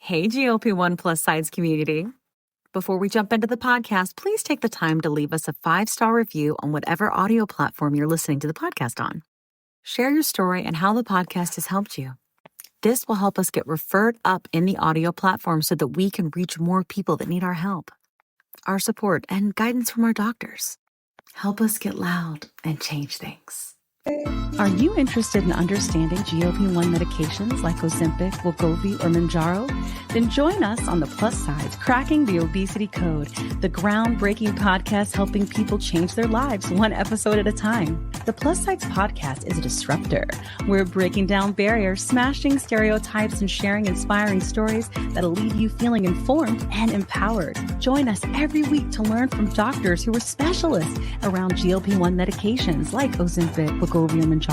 Hey, GLP-1 plus sides community. Before we jump into the podcast, please take the time to leave us a 5-star review on whatever audio platform you're listening to the podcast on. Share your story and how the podcast has helped you. This will help us get referred up in the audio platform so that we can reach more people that need our help, our support, and guidance from our doctors. Help us get loud and change things. Are you interested in understanding GLP-1 medications like Ozempic, wegovy, or Mounjaro? Then join us on the Plus Sides, Cracking the Obesity Code, the groundbreaking podcast helping people change their lives one episode at a time. The Plus Sides podcast is a disruptor. We're breaking down barriers, smashing stereotypes, and sharing inspiring stories that'll leave you feeling informed and empowered. Join us every week to learn from doctors who are specialists around GLP-1 medications like Ozempic, wegovy, and Mounjaro.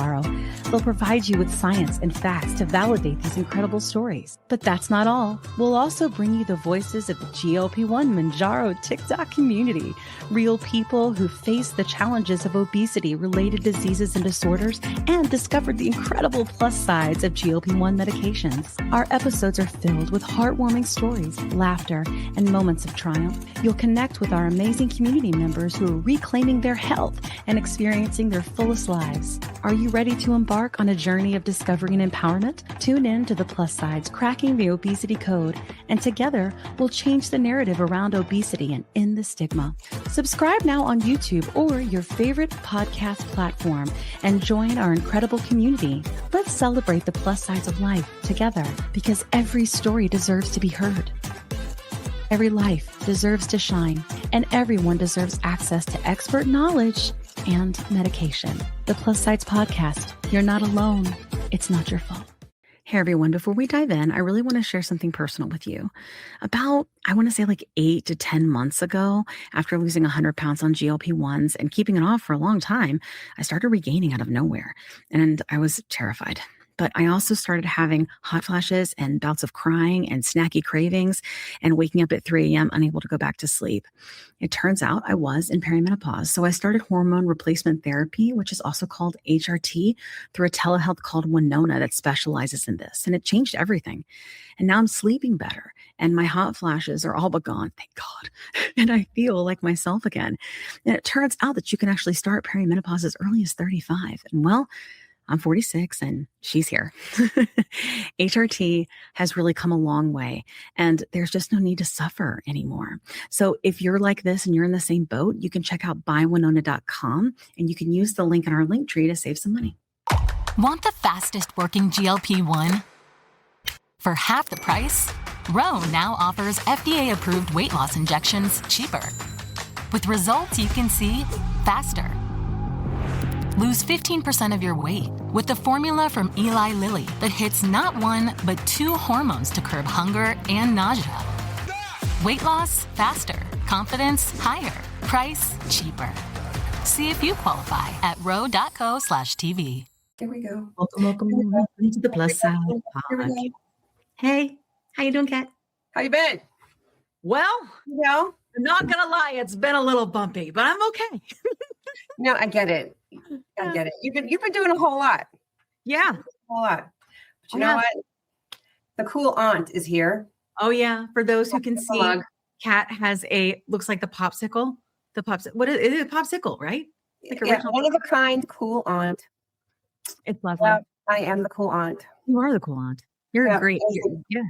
They'll provide you with science and facts to validate these incredible stories. But that's not all. We'll also bring you the voices of the GLP-1 Mounjaro TikTok community, real people who face the challenges of obesity-related diseases and disorders and discovered the incredible plus sides of GLP-1 medications. Our episodes are filled with heartwarming stories, laughter, and moments of triumph. You'll connect with our amazing community members who are reclaiming their health and experiencing their fullest lives. Are you ready to embark on a journey of discovery and empowerment? Tune in to the Plus Sides, Cracking the Obesity Code, and together we'll change the narrative around obesity and end the stigma. Subscribe now on YouTube or your favorite podcast platform and join our incredible community. Let's celebrate the plus sides of life together because every story deserves to be heard. Every life deserves to shine, and everyone deserves access to expert knowledge and medication. The Plus Sides Podcast. You're not alone. It's not your fault. Hey everyone, before we dive in, I really want to share something personal with you. About, I want to say like 8 to 10 months ago, after losing 100 pounds on GLP-1s and keeping it off for a long time, I started regaining out of nowhere, and I was terrified. But I also started having hot flashes and bouts of crying and snacky cravings and waking up at 3 a.m. unable to go back to sleep. It turns out I was in perimenopause. So I started hormone replacement therapy, which is also called HRT, through a telehealth called Winona that specializes in this. And it changed everything. And now I'm sleeping better. And my hot flashes are all but gone, thank God. And I feel like myself again. And it turns out that you can actually start perimenopause as early as 35. And well, I'm 46 and she's here. HRT has really come a long way and there's just no need to suffer anymore. So if you're like this and you're in the same boat, you can check out buywinona.com and you can use the link in our link tree to save some money. Want the fastest working GLP-1? For half the price, Ro now offers FDA-approved weight loss injections cheaper. With results you can see faster. Lose 15% of your weight with the formula from Eli Lilly that hits not one, but 2 hormones to curb hunger and nausea. Weight loss faster, confidence higher, price cheaper. See if you qualify at ro.co/TV. Here we go. Welcome to the Plus Side Podcast. Hey, how you doing, Kat? How you been? Well, I'm not gonna lie, it's been a little bumpy, but I'm okay. No, I get it. I get it. You've been doing a whole lot. Yeah. A whole lot. But you know what? The cool aunt is here. Oh yeah. For those who can see, Kat has looks like the popsicle. What is it? A popsicle, right? Like one of a kind, cool aunt. It's lovely. Yeah, I am the cool aunt. You are the cool aunt. You're great.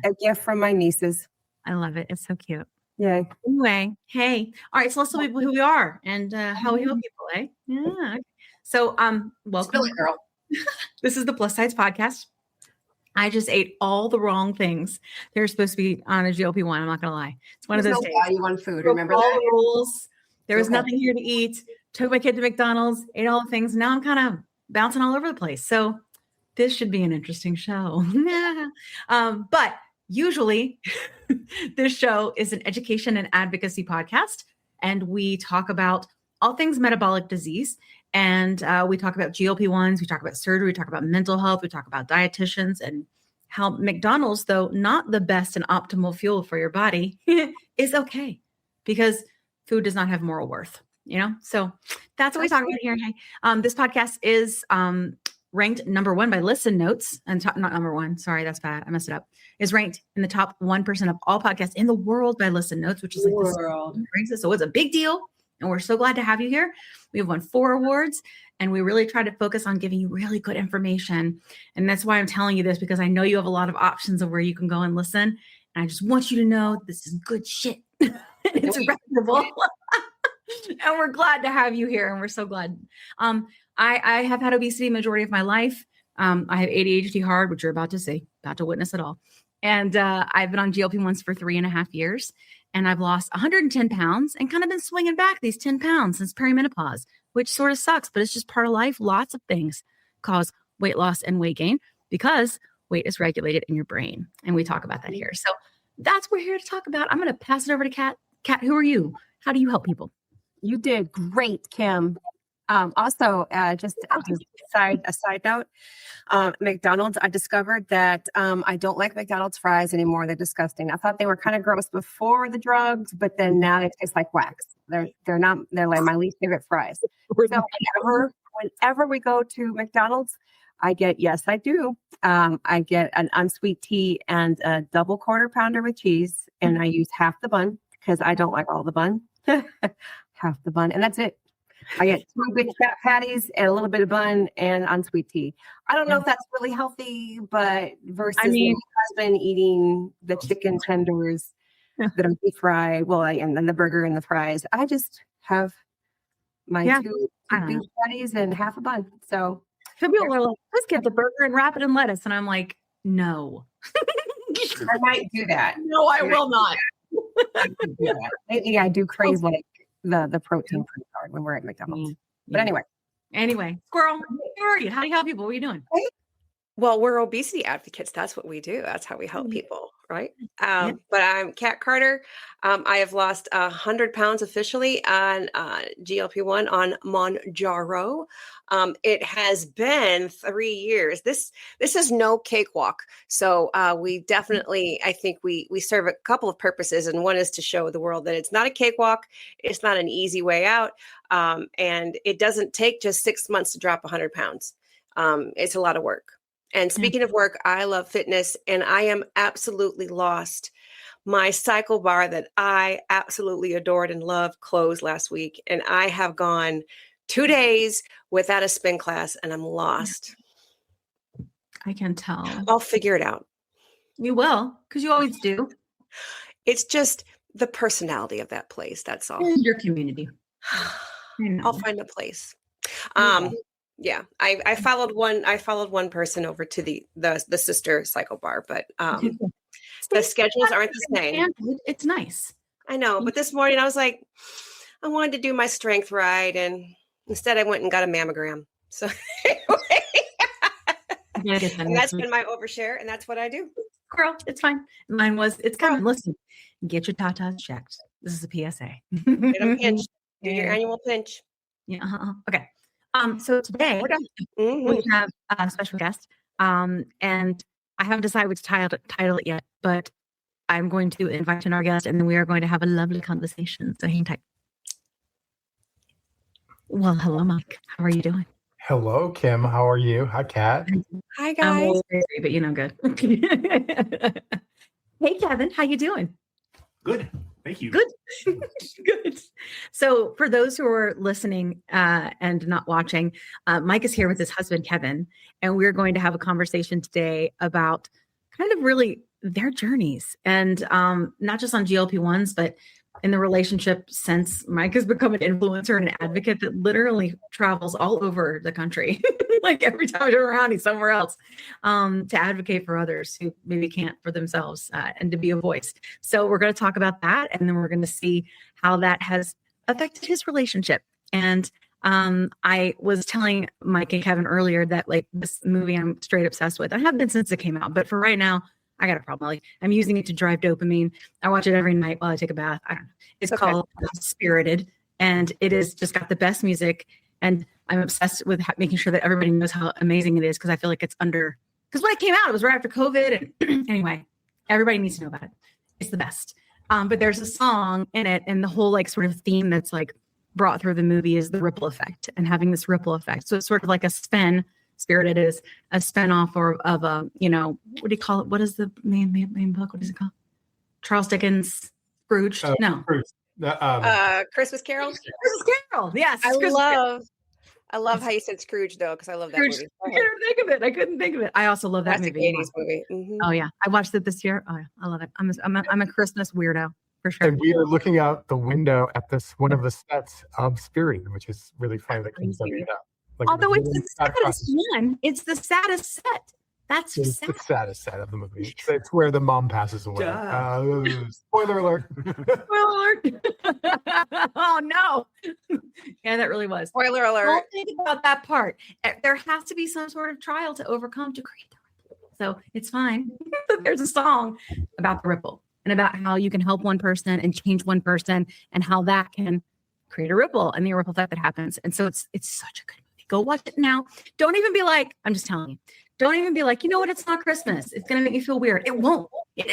A gift from my nieces. I love it. It's so cute. Yay. Anyway, hey. All right, so let's tell people who we are and how we help people, eh? Yeah. So, welcome. Spill it, girl. This is the Plus Sides Podcast. I just ate all the wrong things. They're supposed to be on a GLP-1. I'm not going to lie. It's one of those days. Value on food. Remember all that? The rules. There was nothing here to eat. Took my kid to McDonald's, ate all the things. Now I'm kind of bouncing all over the place. So this should be an interesting show. But usually this show is an education and advocacy podcast. And we talk about all things metabolic disease. And we talk about GLP-1s, we talk about surgery, we talk about mental health, we talk about dietitians and how McDonald's, though not the best and optimal fuel for your body, is okay because food does not have moral worth, So that's what we talk about here. Hey, this podcast is ranked number 1 by Listen Notes, and not number 1. Sorry, that's bad. I messed it up. Is ranked in the top 1% of all podcasts in the world by Listen Notes, which is like world. So it's a big deal. And we're so glad to have you here. We have won 4 awards, and we really try to focus on giving you really good information. And that's why I'm telling you this, because I know you have a lot of options of where you can go and listen. And I just want you to know this is good shit. It's reputable. And we're glad to have you here. And we're so glad. I have had obesity majority of my life. I have ADHD hard, which you're about to witness it all. And I've been on GLP-1s for 3.5 years. And I've lost 110 pounds and kind of been swinging back these 10 pounds since perimenopause, which sort of sucks, but it's just part of life. Lots of things cause weight loss and weight gain because weight is regulated in your brain. And we talk about that here. So that's what we're here to talk about. I'm going to pass it over to Kat. Kat, who are you? How do you help people? You did great, Kim. Also, just a side note, McDonald's, I discovered that I don't like McDonald's fries anymore. They're disgusting. I thought they were kind of gross before the drugs, but then now they taste like wax. They're like my least favorite fries. So whenever we go to McDonald's, I get an unsweet tea and a double quarter pounder with cheese, and I use half the bun because I don't like all the bun. Half the bun, and that's it. I get 2 big fat patties and a little bit of bun and unsweet tea. I don't know if that's really healthy, but versus my husband eating the chicken tenders that are deep fried, and then the burger and the fries. I just have my 2 beef patties and half a bun. So some people are like, let's get the burger and wrap it in lettuce. And I'm like, no. I might do that. No, I will not. Lately, I do crave like the protein pretty hard when we're at McDonald's. But anyway, Squirrel, who are you? How do you help people? What are you doing? Well, we're obesity advocates. That's what we do. That's how we help people, right? But I'm Kat Carter. I have lost 100 pounds officially on GLP-1 on Mounjaro. It has been 3 years. This is no cakewalk. So we definitely, I think we serve a couple of purposes. And one is to show the world that it's not a cakewalk. It's not an easy way out. And it doesn't take just 6 months to drop 100 pounds. It's a lot of work. And speaking of work, I love fitness, and I am absolutely lost. My cycle bar that I absolutely adored and loved closed last week, and I have gone 2 days without a spin class, and I'm lost. I can tell. I'll figure it out. You will, because you always do. It's just the personality of that place. That's all. Your community. I'll find a place. Yeah, I followed one person over to the sister cycle bar, but the schedules aren't the same. It's nice. I know, but this morning I was like, I wanted to do my strength ride, and instead I went and got a mammogram. So anyway, and that's been my overshare, and that's what I do. Girl, it's fine. Mine was, it's coming. Listen, get your tatas checked. This is a PSA. Get a pinch. Do your annual pinch. Yeah. Okay. So today we have a special guest, and I haven't decided which title it yet, but I'm going to invite in our guest, and then we are going to have a lovely conversation. So hang tight. Well, hello, Mike. How are you doing? Hello, Kim. How are you? Hi, Kat. Hi, guys. I'm busy, but good. Hey, Kevin. How you doing? Good. Thank you. Good. Good. So for those who are listening and not watching, Mike is here with his husband, Kevin, and we're going to have a conversation today about kind of really their journeys and not just on GLP-1s, but in the relationship since Mike has become an influencer and an advocate that literally travels all over the country. Like every time I turn around, he's somewhere else to advocate for others who maybe can't for themselves and to be a voice. So we're going to talk about that. And then we're going to see how that has affected his relationship. And I was telling Mike and Kevin earlier that like this movie I'm straight obsessed with. I have been since it came out, but for right now, I got a problem. Like I'm using it to drive dopamine. I watch it every night while I take a bath. I don't know. It's called Spirited, and it is just got the best music. And I'm obsessed with making sure that everybody knows how amazing it is because I feel like it's under. Because when it came out, it was right after COVID. And anyway, everybody needs to know about it. It's the best. But there's a song in it, and the whole like sort of theme that's like brought through the movie is the ripple effect and having this ripple effect. So it's sort of like a spin Spirited is a spinoff of a, what do you call it? What is the main book? What is it called? Charles Dickens' Scrooge? No. Christmas Carol. Christmas Carol. Yes. I love how you said Scrooge though, because I love that Scrooge. movie. I couldn't think of it. I also love that Classic movie. 80s movie. Mm-hmm. Oh yeah, I watched it this year. Oh yeah, I love it. I'm a Christmas weirdo for sure. And we are looking out the window at one of the sets of Spirited, which is really funny. That comes up. Although it's the saddest one. It's the saddest set. That's it's sad. the saddest set of the movie. It's where the mom passes away. Spoiler alert. Spoiler alert. Oh no. Yeah, that really was. Spoiler alert. Don't think about that part. There has to be some sort of trial to overcome to create the ripple. So it's fine. There's a song about the ripple and about how you can help one person and change one person and how that can create a ripple and the ripple effect that happens. And so it's such a good movie. Go watch it now. Don't even be like, I'm just telling you. Don't even be like, you know what? It's not Christmas. It's going to make you feel weird. It won't.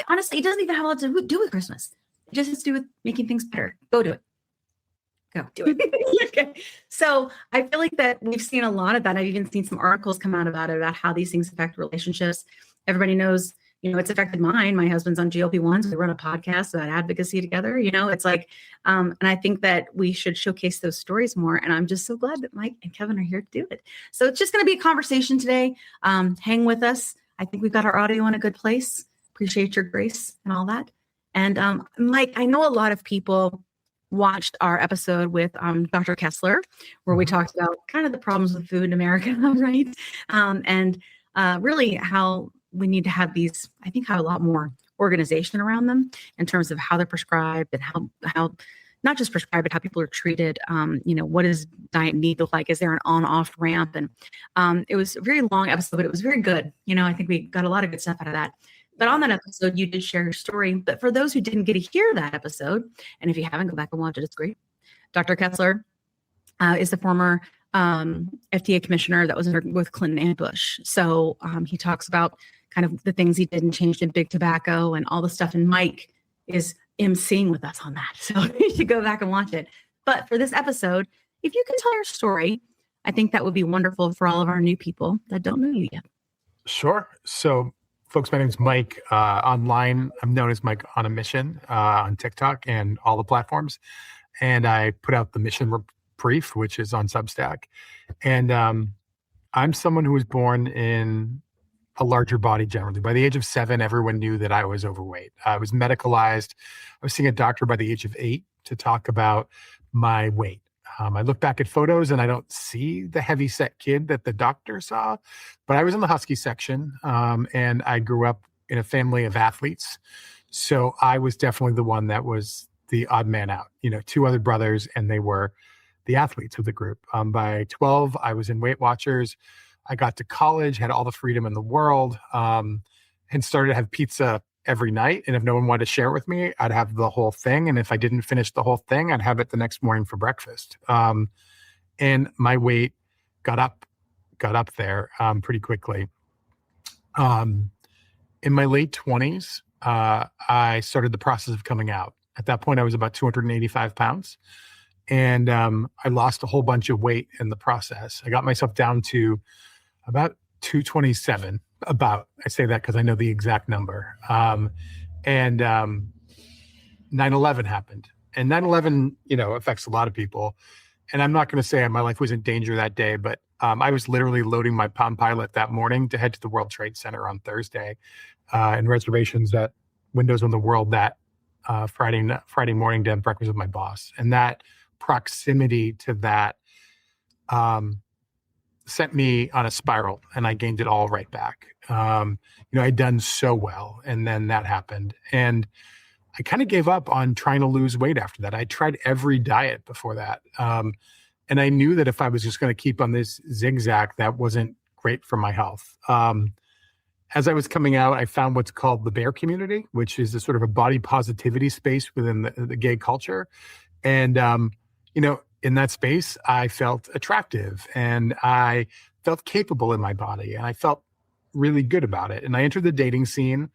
Honestly, it doesn't even have a lot to do with Christmas. It just has to do with making things better. Go do it. Go do it. Okay. So I feel like that we've seen a lot of that. I've even seen some articles come out about it, about how these things affect relationships. Everybody knows, it's affected mine. My husband's on GLP-1s. We run a podcast about advocacy together. It's like, and I think that we should showcase those stories more. And I'm just so glad that Mike and Kevin are here to do it. So it's just going to be a conversation today. Hang with us. I think we've got our audio in a good place. Appreciate your grace and all that. And Mike, I know a lot of people watched our episode with Dr. Kessler, where we talked about kind of the problems with food in America, right? And really how we need to have these, I think, have a lot more organization around them in terms of how they're prescribed and how not just prescribed, but how people are treated. What does diet need look like? Is there an on-off ramp? And it was a very long episode, but it was very good. I think we got a lot of good stuff out of that. But on that episode, you did share your story. But for those who didn't get to hear that episode, and if you haven't, go back and watch it. It's great. Dr. Kessler is the former FDA commissioner that was with Clinton and Bush. So he talks about kind of the things he did and changed in big tobacco and all the stuff. And Mike is emceeing with us on that. So you should go back and watch it. But for this episode, if you can tell your story, I think that would be wonderful for all of our new people that don't know you yet. Sure. So folks, my name is Mike. Online, I'm known as Mike on a Mission on TikTok and all the platforms. And I put out the Mission Brief, which is on Substack. And I'm someone who was born in a larger body generally. By the age of 7, everyone knew that I was overweight. I was medicalized. I was seeing a doctor by the age of 8 to talk about my weight. I look back at photos and I don't see the heavy set kid that the doctor saw, but I was in the Husky section and I grew up in a family of athletes. So I was definitely the one that was the odd man out, 2 other brothers, and they were the athletes of the group. By 12, I was in Weight Watchers. I got to college, had all the freedom in the world, and started to have pizza every night. And if no one wanted to share it with me, I'd have the whole thing. And if I didn't finish the whole thing, I'd have it the next morning for breakfast. And my weight got up there pretty quickly. In my late 20s, I started the process of coming out. At that point, I was about 285 pounds. And I lost a whole bunch of weight in the process. I got myself down to about 227, I say that because I know the exact number. And 9/11 happened. And 9/11, affects a lot of people. And I'm not going to say my life was in danger that day, but I was literally loading my Palm Pilot that morning to head to the World Trade Center on Thursday, and reservations at Windows on the World that Friday morning to have breakfast with my boss. And that proximity to that sent me on a spiral, and I gained it all right back. I'd done so well, and then that happened. And I kind of gave up on trying to lose weight after that. I tried every diet before that. And I knew that if I was just going to keep on this zigzag, that wasn't great for my health. As I was coming out, I found what's called the bear community, which is a sort of a body positivity space within the gay culture. And, in that space, I felt attractive and I felt capable in my body and I felt really good about it. And I entered the dating scene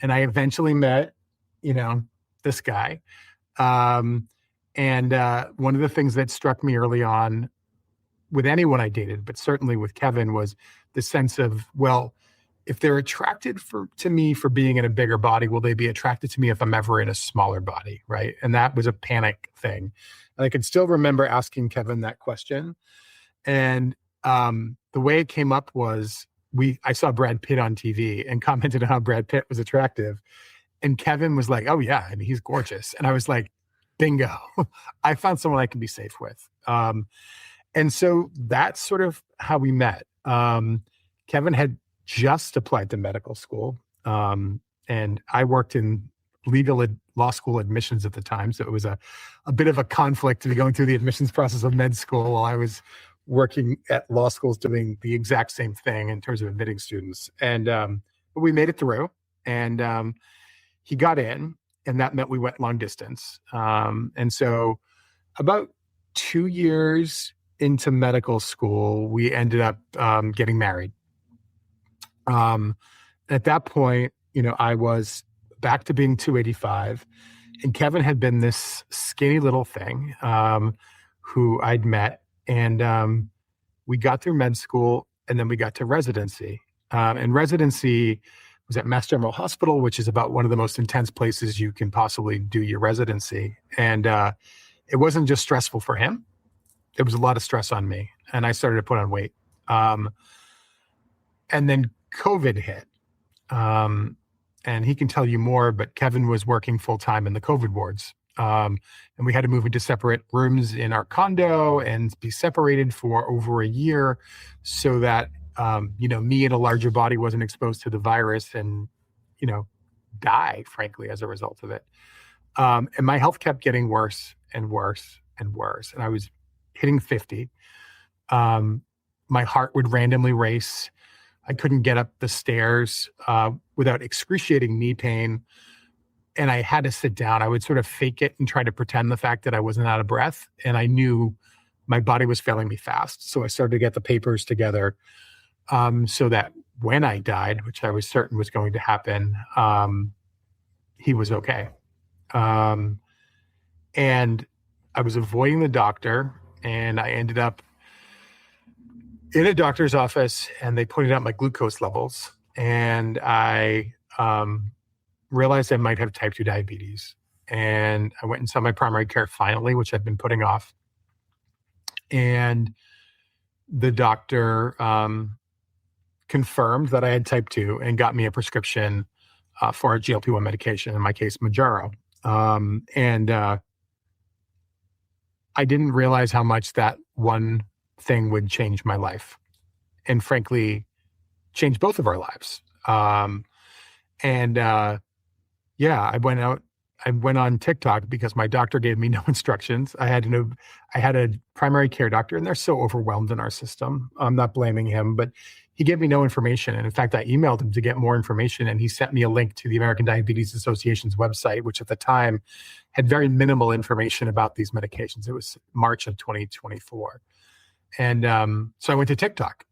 and I eventually met, this guy. And one of the things that struck me early on with anyone I dated, but certainly with Kevin, was the sense of, well, if they're attracted to me for being in a bigger body, will they be attracted to me if I'm ever in a smaller body, right? And that was a panic thing. And I can still remember asking Kevin that question. And the way it came up was I saw Brad Pitt on TV and commented on how Brad Pitt was attractive. And Kevin was like, oh yeah, I mean, he's gorgeous. And I was like, bingo, I found someone I can be safe with. And so that's sort of how we met. Kevin had just applied to medical school. And I worked in law school admissions at the time. So it was a bit of a conflict to be going through the admissions process of med school while I was working at law schools doing the exact same thing in terms of admitting students. And but we made it through, and he got in, and that meant we went long distance. And so about 2 years into medical school, we ended up getting married. At that point, I was back to being 285, and Kevin had been this skinny little thing who I'd met, and we got through med school, and then we got to residency. And residency was at Mass General Hospital, which is about one of the most intense places you can possibly do your residency. And it wasn't just stressful for him. There was a lot of stress on me, and I started to put on weight. And then COVID hit. And he can tell you more, but Kevin was working full-time in the COVID wards. And we had to move into separate rooms in our condo and be separated for over a year so that, me in a larger body wasn't exposed to the virus and, die, frankly, as a result of it. And my health kept getting worse and worse and worse. And I was hitting 50. My heart would randomly race. I couldn't get up the stairs without excruciating knee pain. And I had to sit down. I would sort of fake it and try to pretend the fact that I wasn't out of breath. And I knew my body was failing me fast. So I started to get the papers together so that when I died, which I was certain was going to happen, he was okay. And I was avoiding the doctor, and I ended up in a doctor's office, and they pointed out my glucose levels. And I realized I might have type 2 diabetes. And I went and saw my primary care finally, which I've been putting off. And the doctor confirmed that I had type 2 and got me a prescription for a GLP-1 medication, in my case, Mounjaro. And I didn't realize how much that one thing would change my life, and frankly, change both of our lives. I went on TikTok because my doctor gave me no instructions. I had a primary care doctor, and they're so overwhelmed in our system. I'm not blaming him, but he gave me no information. And in fact, I emailed him to get more information, and he sent me a link to the American Diabetes Association's website, which at the time had very minimal information about these medications. It was March of 2024. And so I went to TikTok,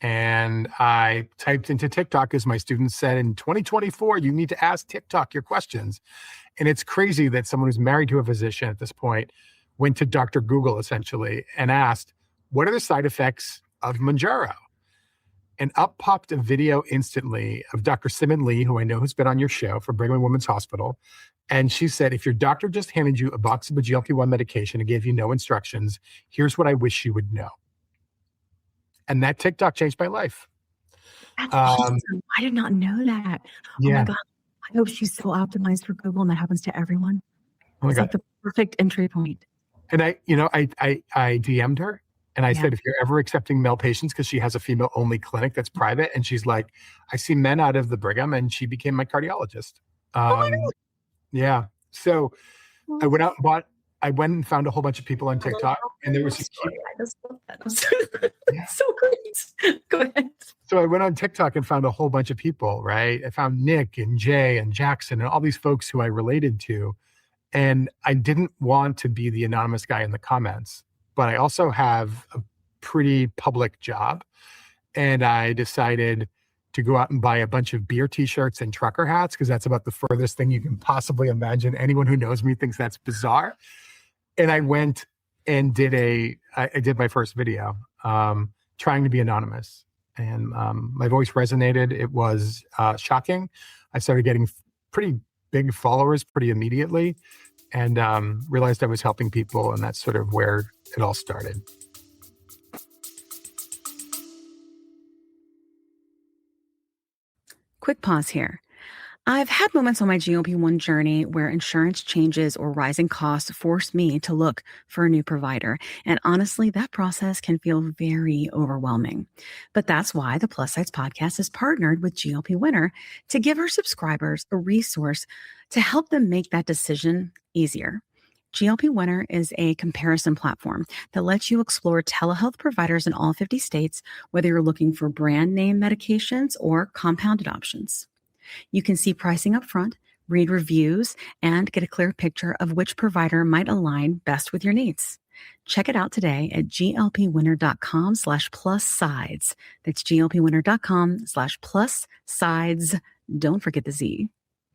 and I typed into TikTok, as my students said, in 2024, you need to ask TikTok your questions. And it's crazy that someone who's married to a physician at this point went to Dr. Google, essentially, and asked, what are the side effects of Mounjaro? And up popped a video instantly of Dr. Simon Lee, who I know has been on your show, from Brigham and Women's Hospital. And she said, if your doctor just handed you a box of a GLP-1 medication and gave you no instructions, here's what I wish you would know. And that TikTok changed my life. That's awesome. I did not know that. Yeah. Oh my God. I hope she's so optimized for Google, and that happens to everyone. Oh my God. Like the perfect entry point. And I DM'd her, and I said, if you're ever accepting male patients, because she has a female only clinic that's private. And she's like, I see men out of the Brigham, and she became my cardiologist. Yeah. So I went and found a whole bunch of people on TikTok, and there was I just love that. It's so great. Go ahead. So I went on TikTok and found a whole bunch of people, right? I found Nick and Jay and Jackson and all these folks who I related to. And I didn't want to be the anonymous guy in the comments, but I also have a pretty public job. And I decided to go out and buy a bunch of beer t-shirts and trucker hats, because that's about the furthest thing you can possibly imagine. Anyone who knows me thinks that's bizarre. And I went and did my first video, trying to be anonymous. and my voice resonated. It was shocking. I started getting pretty big followers pretty immediately, and realized I was helping people, and that's sort of where it all started. Quick pause here. I've had moments on my GLP-1 journey where insurance changes or rising costs forced me to look for a new provider. And honestly, that process can feel very overwhelming. But that's why the Plus Sides podcast is partnered with GLP Winner to give our subscribers a resource to help them make that decision easier. GLP Winner is a comparison platform that lets you explore telehealth providers in all 50 states, whether you're looking for brand name medications or compounded options. You can see pricing up front, read reviews, and get a clear picture of which provider might align best with your needs. Check it out today at glpwinner.com/plus-sides. That's glpwinner.com/plus-sides. Don't forget the Z.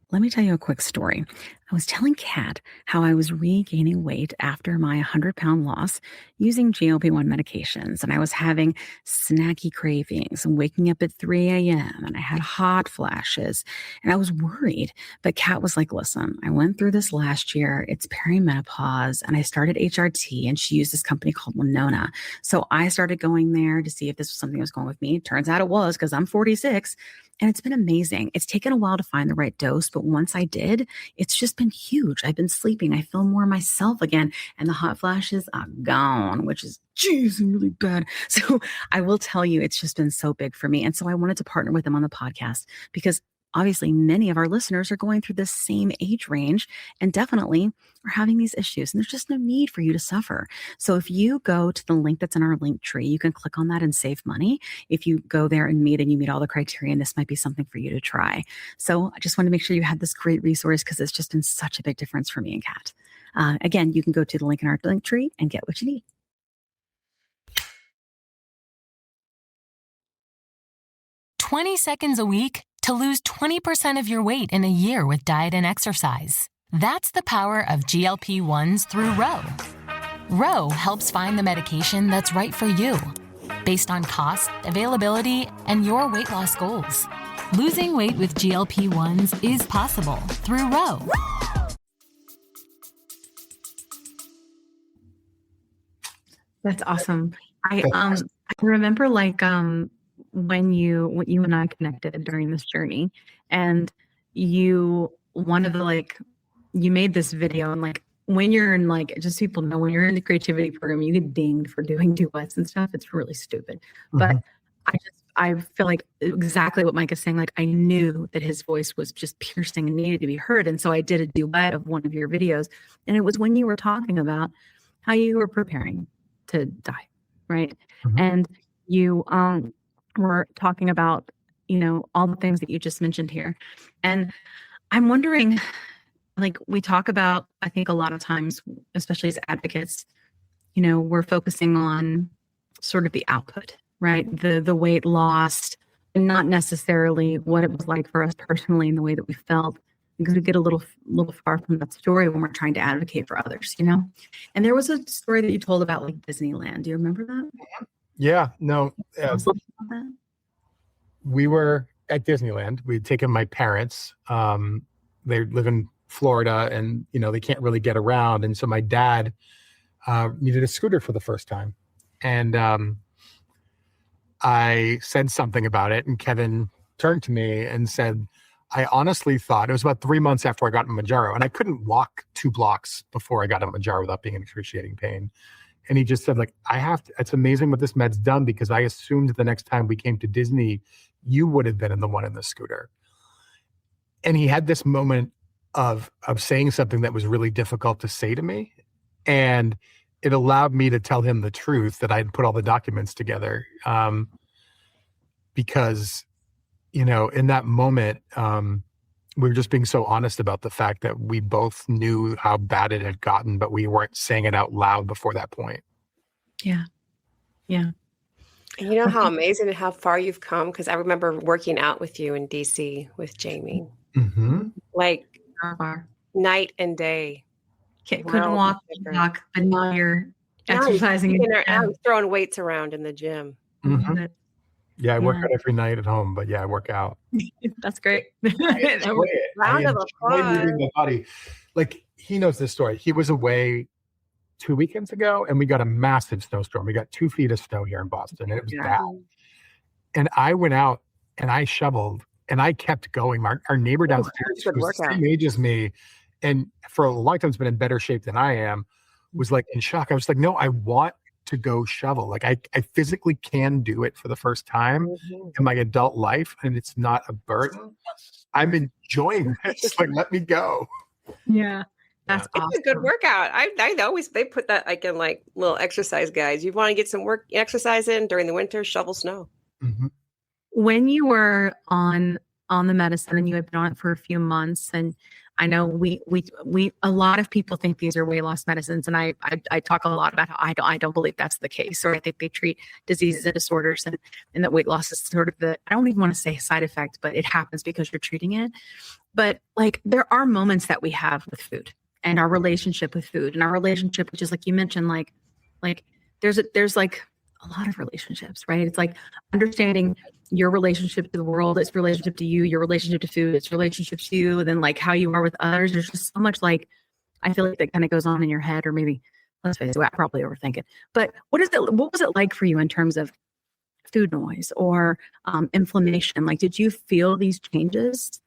Let me tell you a quick story. I was telling Kat how I was regaining weight after my 100-pound loss using GLP-1 medications, and I was having snacky cravings and waking up at 3 a.m., and I had hot flashes, and I was worried. But Kat was like, listen, I went through this last year. It's perimenopause, and I started HRT, and she used this company called Winona. So I started going there to see if this was something that was going with me. Turns out it was, because I'm 46. And it's been amazing. It's taken a while to find the right dose, but once I did, it's just been huge. I've been sleeping. I feel more myself again, and the hot flashes are gone, which is, geez, really bad. So I will tell you, it's just been so big for me. And so I wanted to partner with them on the podcast because obviously many of our listeners are going through this same age range and definitely are having these issues. And there's just no need for you to suffer. So if you go to the link that's in our link tree, you can click on that and save money. If you go there and you meet all the criteria, and this might be something for you to try. So I just want to make sure you had this great resource because it's just been such a big difference for me and Kat. Again, you can go to the link in our link tree and get what you need. "20 seconds a week to lose 20% of your weight in a year with diet and exercise. That's the power of GLP-1s through Ro. Ro helps find the medication that's right for you, based on cost, availability, and your weight loss goals. Losing weight with GLP-1s is possible through Ro. That's awesome. I remember when you and I connected during this journey, and you made this video, and when you're in just people know when you're in the creativity program, you get dinged for doing duets and stuff. It's really stupid. Mm-hmm. But I feel like exactly what Mike is saying. I knew that his voice was just piercing and needed to be heard. And so I did a duet of one of your videos. And it was when you were talking about how you were preparing to die, right? Mm-hmm. And you were talking about, all the things that you just mentioned here. And I'm wondering, we talk about, I think a lot of times, especially as advocates, we're focusing on sort of the output, right? The weight lost, and not necessarily what it was like for us personally and the way that we felt. Because we get a little far from that story when we're trying to advocate for others, And there was a story that you told about Disneyland. Do you remember that? Yeah, no. We were at Disneyland. We'd taken my parents. They live in Florida, and they can't really get around. And so my dad needed a scooter for the first time, and I said something about it, and Kevin turned to me and said, I honestly thought, it was about 3 months after I got Mounjaro, and I couldn't walk 2 blocks before I got a Mounjaro without being in excruciating pain. And he just said, it's amazing what this med's done, because I assumed the next time we came to Disney, you would have been the one in the scooter. And he had this moment of saying something that was really difficult to say to me. And it allowed me to tell him the truth, that I'd put all the documents together. Because, in that moment, we were just being so honest about the fact that we both knew how bad it had gotten, but we weren't saying it out loud before that point. Yeah. Yeah. And you know how amazing and how far you've come? Because I remember working out with you in DC with Jamie. Mm-hmm. Night and day. Couldn't walk, but now you're exercising. I was throwing weights around in the gym. Mm-hmm. Yeah, I work out every night at home, but yeah, I work out. That's great. I enjoy it. I Round of enjoy applause. moving my body. Like, he knows this story. He was away 2 weekends ago, and we got a massive snowstorm. We got 2 feet of snow here in Boston, and it was bad. And I went out and I shoveled, and I kept going. Our neighbor downstairs, good who's the workout. same age as me, and for a long time has been in better shape than I am, was like in shock. I was like, no, I want to go shovel. Like, I physically can do it for the first time in my adult life, and it's not a burden. I'm enjoying this. Like, let me go. Yeah. That's awesome. It's a good workout. I always, they put that like in like little exercise guides. You want to get some exercise in during the winter, shovel snow. Mhm. When you were on the medicine and you had been on it for a few months, and I know we a lot of people think these are weight loss medicines, and I talk a lot about how I don't believe that's the case, or I think they treat diseases and disorders, and that weight loss is sort of I don't even want to say side effect, but it happens because you're treating it. But like, there are moments that we have with food and our relationship with food and our relationship, which is like you mentioned, like there's like a lot of relationships, right? It's like understanding your relationship to the world, its relationship to you, your relationship to food, its relationship to you, and then like how you are with others. There's just so much, like, I feel like that kind of goes on in your head, or maybe, let's face it, I probably overthink it. But what was it like for you in terms of food noise or inflammation? Like, did you feel these changes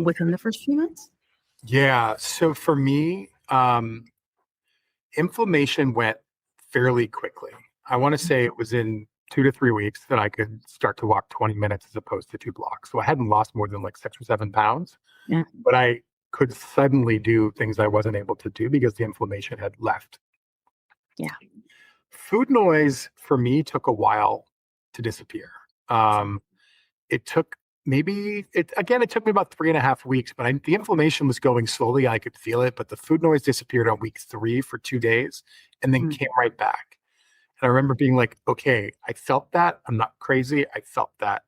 within the first few months? Yeah. So for me, inflammation went fairly quickly. I want to say it was in 2 to 3 weeks that I could start to walk 20 minutes as opposed to 2 blocks. So I hadn't lost more than like 6 or 7 pounds, but I could suddenly do things I wasn't able to do because the inflammation had left. Yeah. Food noise for me took a while to disappear. It took it took me about 3.5 weeks, but the inflammation was going slowly. I could feel it, but the food noise disappeared on week 3 for 2 days and then came right back. And I remember being like, okay, I felt that. I'm not crazy. I felt that.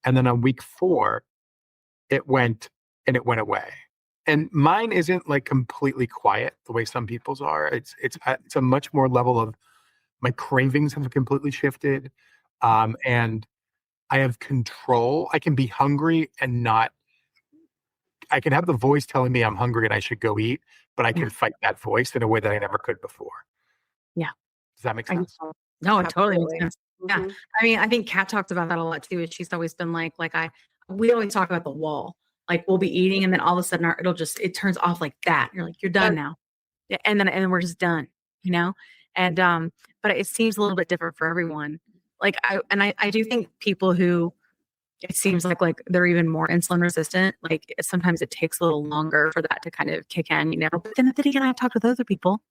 And then on week 4, it went away. And mine isn't like completely quiet the way some people's are. It's a much more level of, my cravings have completely shifted. And I have control. I can be hungry and I can have the voice telling me I'm hungry and I should go eat, but I can fight that voice in a way that I never could before. Yeah. Does that make sense? No, it totally makes sense. Yeah. Mhm. I mean, I think Kat talked about that a lot too. She's always been we always talk about the wall. Like, we'll be eating and then all of a sudden it turns off like that. You're like, you're done now. Yeah, and then we're just done, you know? And but it seems a little bit different for everyone. Like, I do think people who, it seems like they're even more insulin resistant, like sometimes it takes a little longer for that to kind of kick in, you know? But then again, I've talked with other people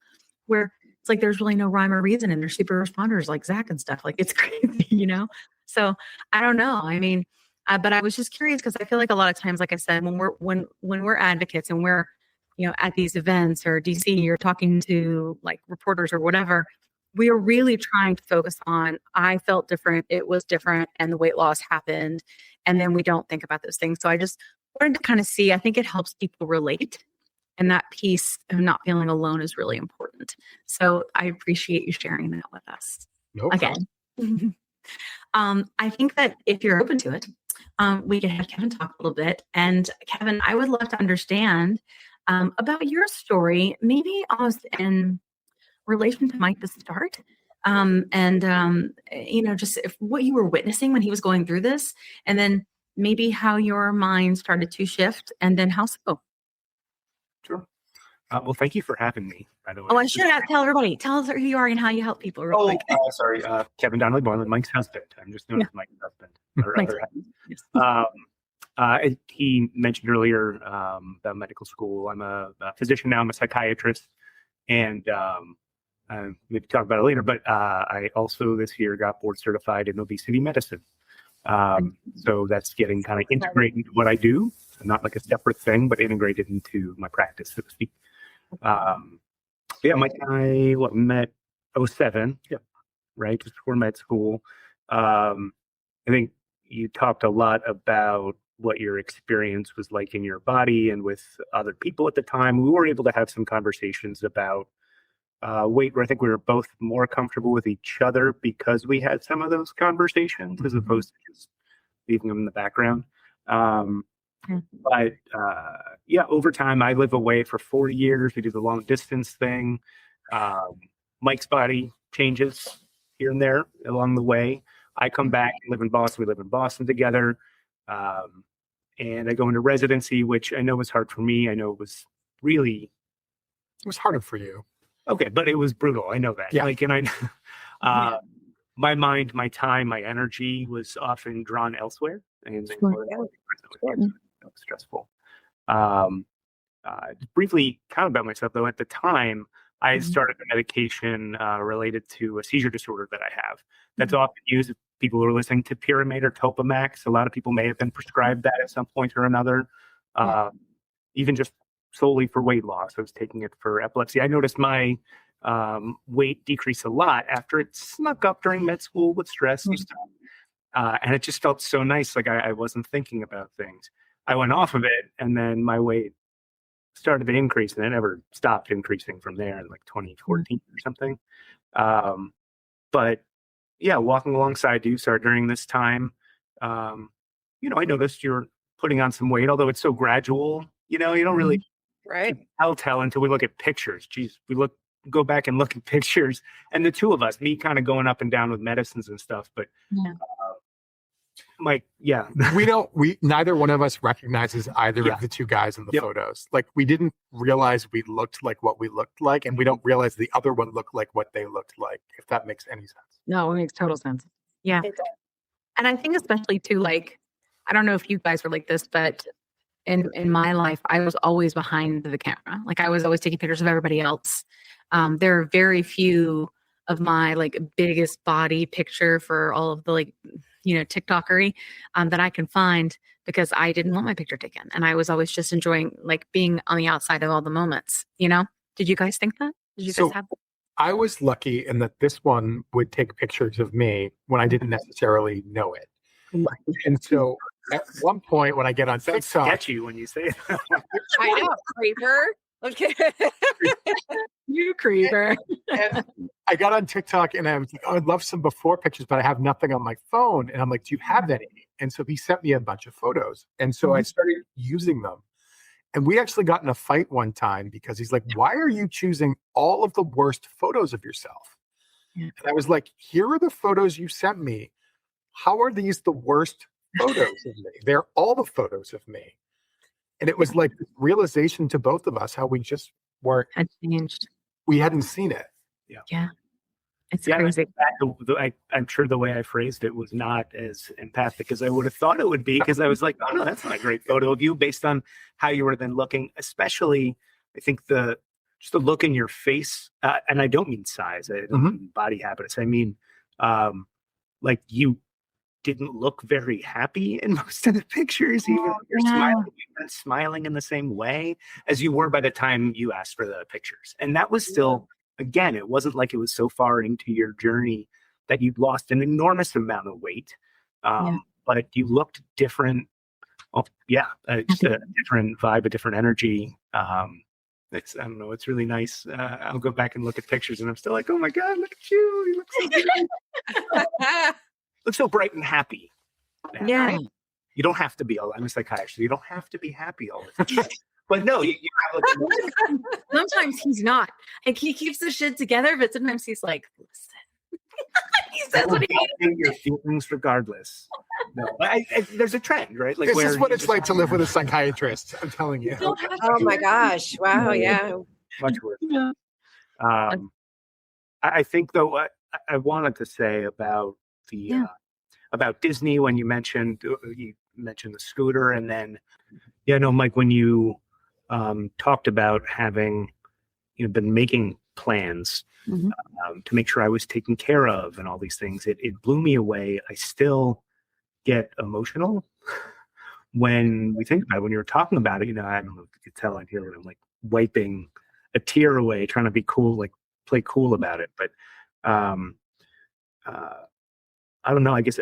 where it's like there's really no rhyme or reason, and they're super responders like Zach and stuff. Like, it's crazy, you know? So I don't know. I mean, but I was just curious because I feel like a lot of times, like I said, when we're advocates and we're, you know, at these events or DC, you're talking to like reporters or whatever, we are really trying to focus on, I felt different, it was different, and the weight loss happened. And then we don't think about those things. So I just wanted to kind of see, I think it helps people relate. And that piece of not feeling alone is really important. So I appreciate you sharing that with us. No again. I think that if you're open to it, we can have Kevin talk a little bit. And Kevin, I would love to understand about your story, maybe almost in relation to Mike to start. You know, just what you were witnessing when he was going through this, and then maybe how your mind started to shift, and then how so. Sure. Well, thank you for having me, by the way. Oh, I should have tell everybody. Tell us who you are and how you help people. Real quick. Sorry. Kevin Donnelly-Boylen, Mike's husband. I'm just known as Mike's husband. Or Mike's other husband. He mentioned earlier about medical school. I'm a physician now. I'm a psychiatrist, and maybe talk about it later. But I also this year got board certified in obesity medicine. So that's getting kind of integrated into what I do, not like a separate thing, but integrated into my practice, so to speak. Mike and I met 2007, right, just before med school. I think you talked a lot about what your experience was like in your body and with other people at the time. We were able to have some conversations about weight where I think we were both more comfortable with each other because we had some of those conversations as opposed to just leaving them in the background. But over time, I live away for 4 years. We do the long distance thing. Mike's body changes here and there along the way. I come back and live in Boston. We live in Boston together. And I go into residency, which I know was hard for me. I know it was harder for you. Okay, but it was brutal. I know that. Yeah. My mind, my time, my energy was often drawn elsewhere, and stressful. Briefly comment about myself, though. At the time, I had started a medication related to a seizure disorder that I have. That's often used if people who are listening to Pyramid or Topamax. A lot of people may have been prescribed that at some point or another, even just solely for weight loss. I was taking it for epilepsy. I noticed my weight decreased a lot after it snuck up during med school with stress and stuff. And it just felt so nice. Like I wasn't thinking about things. I went off of it, and then my weight started to increase, and it never stopped increasing from there in like 2014 or something. But yeah, walking alongside you started during this time. I noticed you're putting on some weight, although it's so gradual. You don't really tell until we look at pictures. Geez, go back and look at pictures, and the two of us, me kind of going up and down with medicines and stuff, but Mike, neither one of us recognizes either of the two guys in the photos. Like, we didn't realize we looked like what we looked like, and we don't realize the other one looked like what they looked like, if that makes any sense. No, it makes total sense. Yeah. And I think especially too, like, I don't know if you guys were like this, but in my life, I was always behind the camera. Like, I was always taking pictures of everybody else. There are very few of my like biggest body picture for all of the TikTokery that I can find, because I didn't want my picture taken. And I was always just enjoying like being on the outside of all the moments, Did you guys think that? Did you guys have that? I was lucky in that this one would take pictures of me when I didn't necessarily know it. And so at one point when I get on TikTok, sketchy when you say that. I know, creeper. Okay. You creeper. And I got on TikTok and I was like, I'd love some before pictures, but I have nothing on my phone. And I'm like, do you have any? And so he sent me a bunch of photos. And so I started using them. And we actually got in a fight one time because he's like, why are you choosing all of the worst photos of yourself? And I was like, here are the photos you sent me. How are these the worst photos of me? They're all the photos of me. And it was like this realization to both of us how we just weren't. Had changed. We hadn't seen it. Yeah. It's crazy. I'm sure the way I phrased it was not as empathic as I would have thought it would be, because I was like, oh no, that's not a great photo of you, based on how you were then looking. Especially, I think just the look in your face, and I don't mean size, I don't mean body habits. I mean, like, you didn't look very happy in most of the pictures, even if you're smiling in the same way as you were by the time you asked for the pictures. And that was still, again, it wasn't like it was so far into your journey that you'd lost an enormous amount of weight, but you looked different. Just a different vibe, a different energy. I don't know, it's really nice. I'll go back and look at pictures and I'm still like, oh my God, look at you. You look so good. Look so bright and happy. Yeah. Right? You don't have to be I'm a psychiatrist. You don't have to be happy all the time. But no, you have sometimes he's not. Like, he keeps the shit together, but sometimes he's like, listen. He says what he your feelings regardless. No, there's a trend, right? Like, this is what it's like to live with a psychiatrist. I'm telling you. Oh my gosh! Wow, yeah. Much worse. Yeah. I think, though, I wanted to say about about Disney, when you mentioned the scooter, and then Mike, when you talked about having been making plans to make sure I was taken care of and all these things, it blew me away. I still get emotional when we think about it. When you were talking about it, I don't know if you could tell, I'm here, I'm like wiping a tear away, trying to be cool, like play cool about it. But I don't know, I guess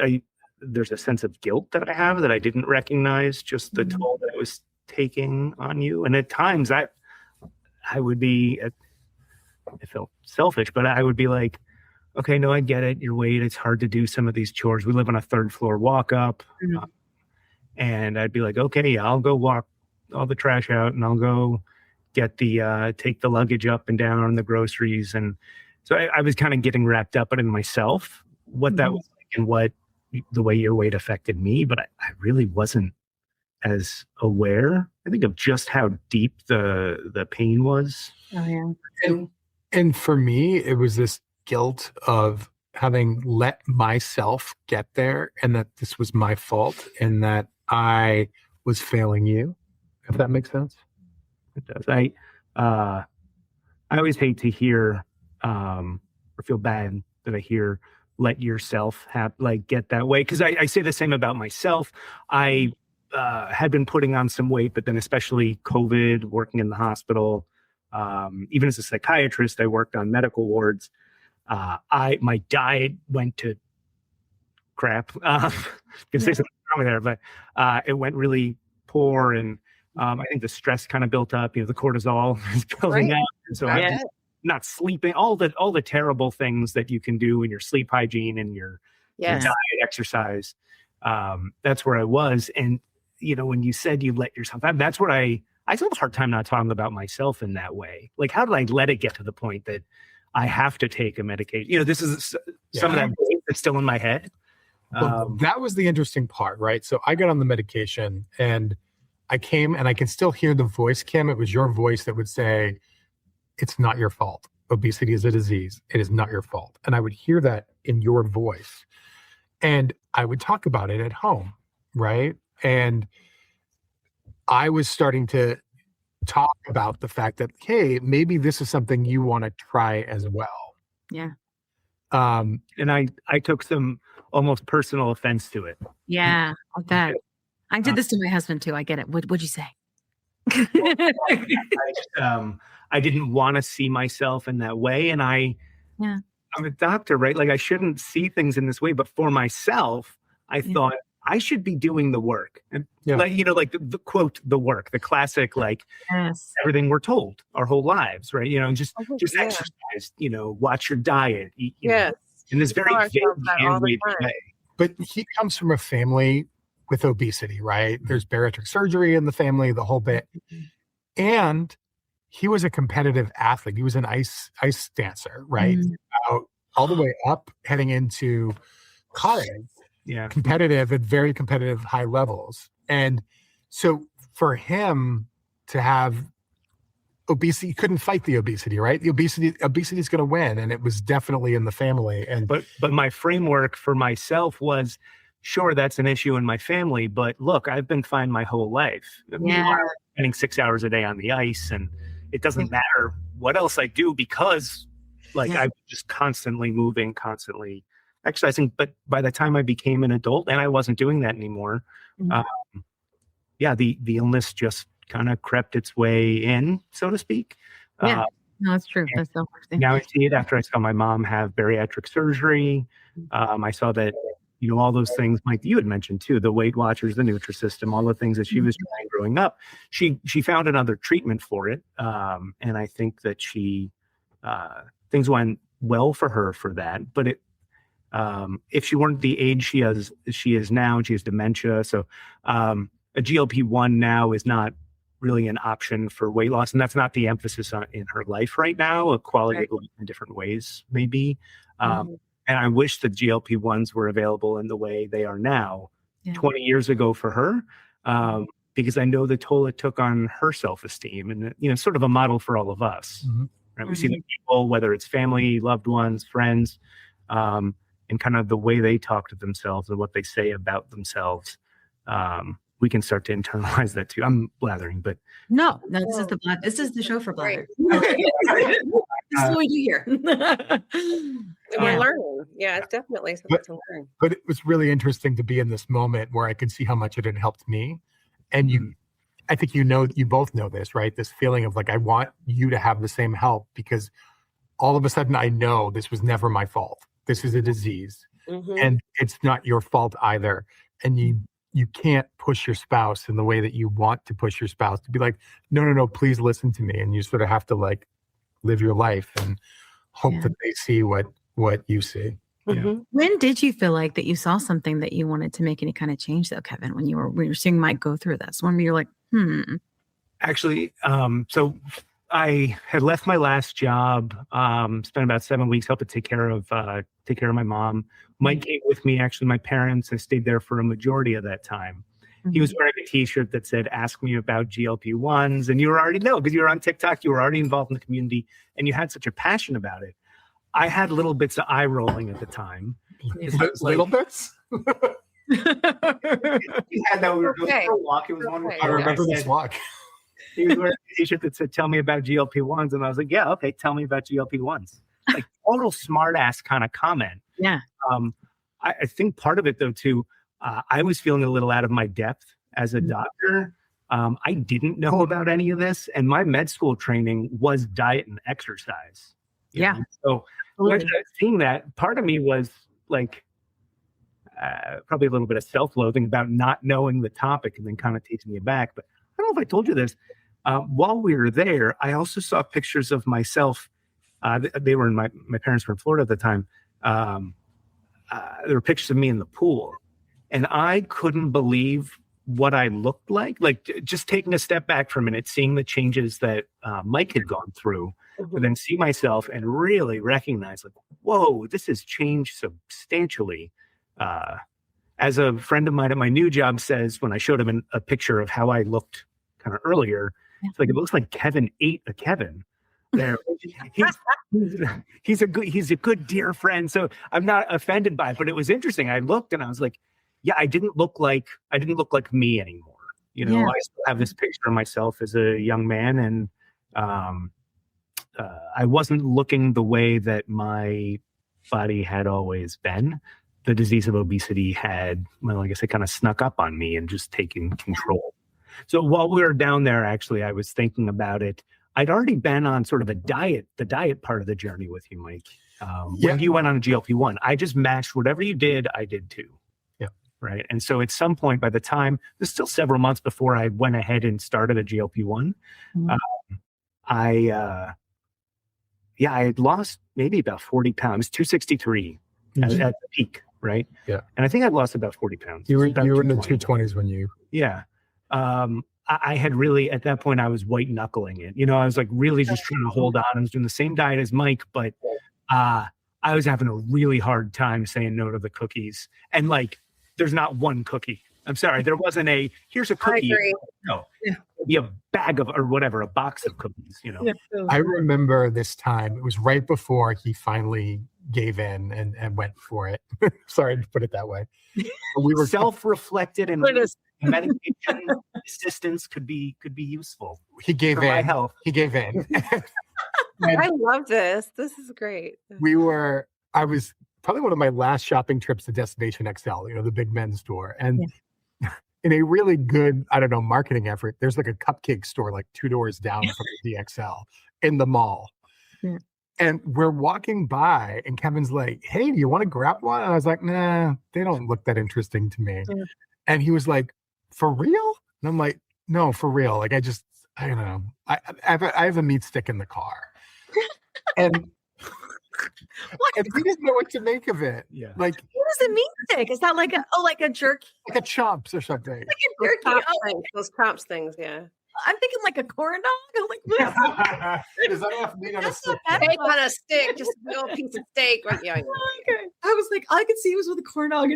there's a sense of guilt that I have that I didn't recognize, just the toll that it was taking on you. And at times I would be it felt selfish, but I would be like, okay, no, I get it. Your weight, it's hard to do some of these chores. We live on a 3rd floor walk up. And I'd be like, okay, yeah, I'll go walk all the trash out and I'll go get take the luggage up and down the groceries. And so I was kind of getting wrapped up in myself, what that was like and what the way your weight affected me. But I really wasn't as aware, I think, of just how deep the pain was. Oh, yeah. And for me, it was this guilt of having let myself get there and that this was my fault and that I was failing you, if that makes sense. It does. I always hate to hear or feel bad that I hear let yourself get that way, because I say the same about myself. I had been putting on some weight, but then especially COVID, working in the hospital, even as a psychiatrist, I worked on medical wards. My diet went to crap. Can say something wrong there, but it went really poor, and I think the stress kind of built up. The cortisol is building up, and so I'm just not sleeping. All the terrible things that you can do in your sleep hygiene and your diet, exercise. That's where I was, and when you said you let yourself out, that's where I still have a hard time not talking about myself in that way. Like, how did I let it get to the point that I have to take a medication? This is some of that that's still in my head. That was the interesting part, right? So I got on the medication and I came, and I can still hear the voice, Kim. It was your voice that would say, it's not your fault. Obesity is a disease. It is not your fault. And I would hear that in your voice. And I would talk about it at home, right? And I was starting to talk about the fact that, hey, maybe this is something you want to try as well. Yeah. And I took some almost personal offense to it. Yeah, I bet. I did this to my husband too. I get it. What'd you say? I didn't want to see myself in that way. And I'm a doctor, right? Like, I shouldn't see things in this way, but for myself, I thought I should be doing the work. And like the quote, the work, the classic, everything we're told our whole lives, right? Just exercise, watch your diet, eat, in this very vague way. But he comes from a family with obesity, right? There's bariatric surgery in the family, the whole bit. And he was a competitive athlete. He was an ice dancer, right? All the way up, heading into college. Yeah. Competitive at very competitive high levels. And so for him to have obesity, he couldn't fight the obesity, right? The obesity is going to win. And it was definitely in the family. And but my framework for myself was, sure, that's an issue in my family, but look, I've been fine my whole life. Spending 6 hours a day on the ice, and it doesn't matter what else I do because I'm just constantly moving, constantly exercising. But by the time I became an adult and I wasn't doing that anymore, the illness just kind of crept its way in, so to speak. No, that's true. That's so interesting. Now I see it after I saw my mom have bariatric surgery. I saw that, all those things, Mike, you had mentioned too, the Weight Watchers, the Nutrisystem, all the things that she was trying growing up. She found another treatment for it. And I think that things went well for her for that. But if she weren't the age she is now, and she has dementia. So a GLP-1 now is not really an option for weight loss. And that's not the emphasis in her life right now. A quality of life in different ways, maybe. And I wish the GLP-1s were available in the way they are now 20 years ago for her, because I know the toll it took on her self-esteem, and, sort of a model for all of us. Right? We see the people, whether it's family, loved ones, friends, and kind of the way they talk to themselves and what they say about themselves. We can start to internalize that too. I'm blathering, but no, this is the show for blather. This is what we do here. We're learning. Yeah, it's definitely something to learn. But it was really interesting to be in this moment where I could see how much it had helped me. And I think you both know this, right? This feeling of like, I want you to have the same help, because all of a sudden I know this was never my fault. This is a disease, and it's not your fault either. And you can't push your spouse in the way that you want to push your spouse to be like, no, please listen to me. And you sort of have to live your life and hope that they see what you see. Mm-hmm. When did you feel like that you saw something that you wanted to make any kind of change though, Kevin, when you were seeing Mike go through this? When you're like, Actually, so I had left my last job, spent about 7 weeks helping take care of my mom. Mike came with me, actually, my parents. I stayed there for a majority of that time. He was wearing a t-shirt that said, "Ask me about GLP-1s." And you already know, because you were on TikTok, you were already involved in the community, and you had such a passion about it. I had little bits of eye rolling at the time. Little bits? You had that. We were going for a walk. It was wonderful. I remember this walk. He was wearing a t-shirt that said, "Tell me about GLP-1s." And I was like, yeah, okay, tell me about GLP-1s. Like total smart ass kind of comment. yeah. I think part of it though, too, I was feeling a little out of my depth as a doctor. I didn't know about any of this. And my med school training was diet and exercise. you know? So when I was seeing that, part of me was like, probably a little bit of self-loathing about not knowing the topic and then kind of taking me back. But I don't know if I told you this. While we were there, I also saw pictures of myself. They were in my parents were in Florida at the time. There were pictures of me in the pool, and I couldn't believe what I looked like. Like just taking a step back for a minute, seeing the changes that Mike had gone through, but then see myself and really recognize, like, whoa, this has changed substantially. As a friend of mine at my new job says, when I showed him a picture of how I looked kind of earlier, it's like, it looks like Kevin ate a Kevin. There, he's a good dear friend. So I'm not offended by it, but it was interesting. I looked and I was like, yeah, I didn't look like me anymore. You know, I still have this picture of myself as a young man, and I wasn't looking the way that my body had always been. The disease of obesity had, well, I guess it kind of snuck up on me and just taking control. So while we were down there, actually, I was thinking about it. I'd already been on sort of the diet part of the journey with you, Mike. When you went on a GLP-1, I just matched whatever you did, I did too. Yeah. Right. And so at some point, by the time, there's still several months before I went ahead and started a GLP-1, I had lost maybe about 40 pounds, 263 at the peak. Right. Yeah. And I think I'd lost about 40 pounds. You were in the 220s when you. Yeah. I had really, at that point, I was white knuckling it. You know, I was like really just trying to hold on. I was doing the same diet as Mike, but I was having a really hard time saying no to the cookies. And like, there's not one cookie. I'm sorry. There wasn't here's a cookie. I agree. No, it'd be a bag of, or whatever, a box of cookies, you know. I remember this time, it was right before he finally gave in and went for it. Sorry to put it that way. We were self-reflected, and medication assistance could be useful. He gave in. My health. He gave in. I love this. This is great. I was probably one of my last shopping trips to Destination XL, you know, the big men's store. And in a really good, I don't know, marketing effort, there's like a cupcake store like 2 doors down from the DXL in the mall. Yeah. And we're walking by and Kevin's like, "Hey, do you want to grab one?" And I was like, "Nah, they don't look that interesting to me." Yeah. And he was like, "For real?" And I'm like, "No, for real. Like, I don't know. I have a meat stick in the car." And we didn't know what to make of it. Yeah. What Like, is a meat stick? Is that like a jerky? Like a chomps or something. Like a jerky? Those chomps things, yeah. I'm thinking like a corn dog. I'm like, what is Is that enough meat on a stick? Steak on a stick, just a little piece of steak. Right? Yeah. Okay. I was like, I could see he was with a corn dog.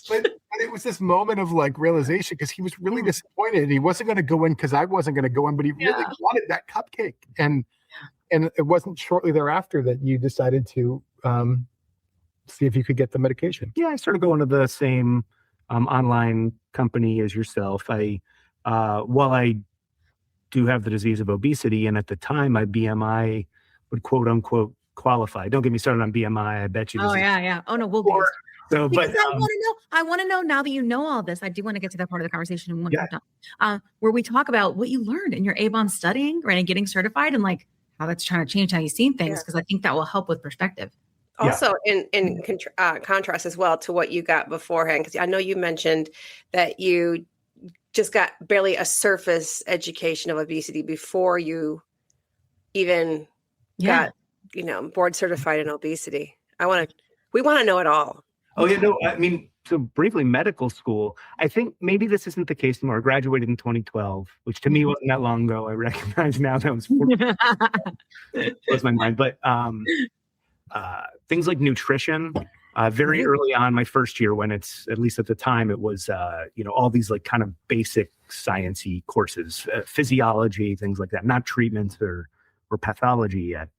But it was this moment of like realization, because he was really disappointed. He wasn't going to go in because I wasn't going to go in, but he really wanted that cupcake. And it wasn't shortly thereafter that you decided to see if you could get the medication. Yeah, I started going to the same online company as yourself. While I do have the disease of obesity, and at the time my BMI would quote unquote qualify. Don't get me started on BMI. I bet you. Oh yeah. Oh no, we'll get. So, because I want to know now that you know all this. I do want to get to that part of the conversation when we're done, where we talk about what you learned in your Avon studying, right, and getting certified, and like how that's trying to change how you see things, because I think that will help with perspective. Also, in contrast as well to what you got beforehand, because I know you mentioned that you just got barely a surface education of obesity before you even got, board certified in obesity. We want to know it all. Oh, yeah, no, I mean, so briefly, medical school, I think maybe this isn't the case anymore. I graduated in 2012, which to me wasn't that long ago. I recognize now that was blows my mind. But things like nutrition, very early on, my first year, when it's, at least at the time, it was, all these like kind of basic science-y courses, physiology, things like that, not treatments or pathology yet,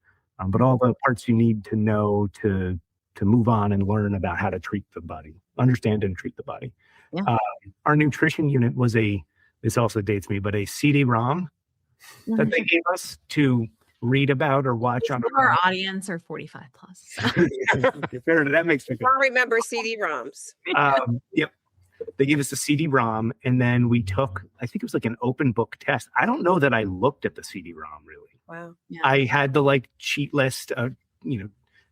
but all the parts you need to know to move on and learn about how to treat the body, understand and treat the body. Yeah. Our nutrition unit was this also dates me, but a CD-ROM that they gave us to read about or watch on our audience are 45 plus. Fair enough. That makes me I remember CD-ROMs. Yep. They gave us a CD-ROM, and then we took, I think it was like an open book test. I don't know that I looked at the CD-ROM really. Wow. Yeah. I had the like cheat list of,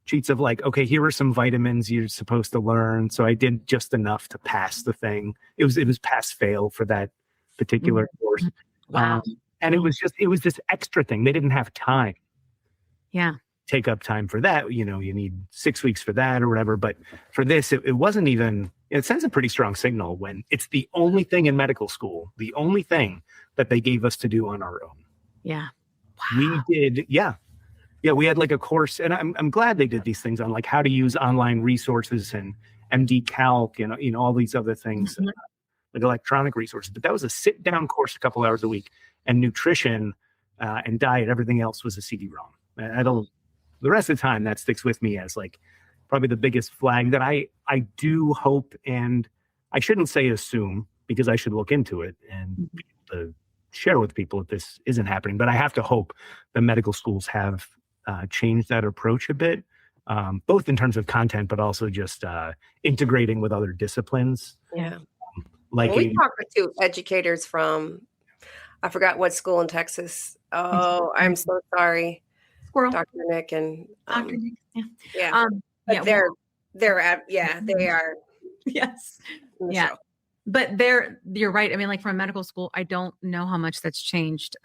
cheats of like, okay, here are some vitamins you're supposed to learn. So I did just enough to pass the thing. It was pass fail for that particular course. Wow. And it was this extra thing. They didn't have time. Yeah. Take up time for that. You need 6 weeks for that or whatever. But for this, it wasn't even, it sends a pretty strong signal when it's the only thing in medical school, the only thing that they gave us to do on our own. Yeah. Wow. We did. Yeah. Yeah. We had like a course, and I'm glad they did these things on like how to use online resources and MD Calc and, all these other things, like electronic resources. But that was a sit down course, a couple hours a week, and nutrition and diet, everything else was a CD-ROM. The rest of the time that sticks with me as like probably the biggest flag that I do hope, and I shouldn't say assume, because I should look into it and be able to share with people if this isn't happening. But I have to hope the medical schools have changed that approach a bit, both in terms of content, but also just integrating with other disciplines. Yeah. We talked to educators from, I forgot what school in Texas. Oh, I'm so sorry. Squirrel. Dr. Nick and Dr. Nick. Yeah. Yeah. But they're at, they are. Yes. Yeah. But you're right. I mean, like from medical school, I don't know how much that's changed.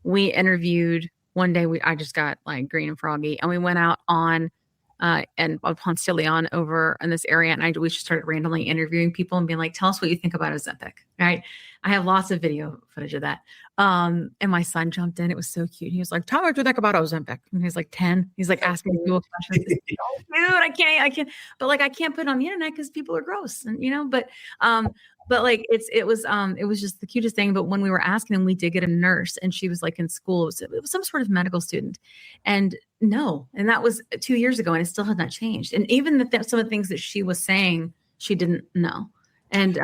We interviewed one day, I just got like green and froggy, and we went out on Ponce de Leon over in this area. And we just started randomly interviewing people and being like, tell us what you think about Ozempic. Right. I have lots of video footage of that. And my son jumped in. It was so cute. He was like, tell me what you think about Ozempic. And he's like 10. He's like asking people questions. Oh, dude, I can't. But like, I can't put it on the internet because people are gross. And, but like, it was just the cutest thing. But when we were asking him, we did get a nurse, and she was like in school. It was some sort of medical student. And that was 2 years ago, and it still had not changed. And even some of the things that she was saying, she didn't know. And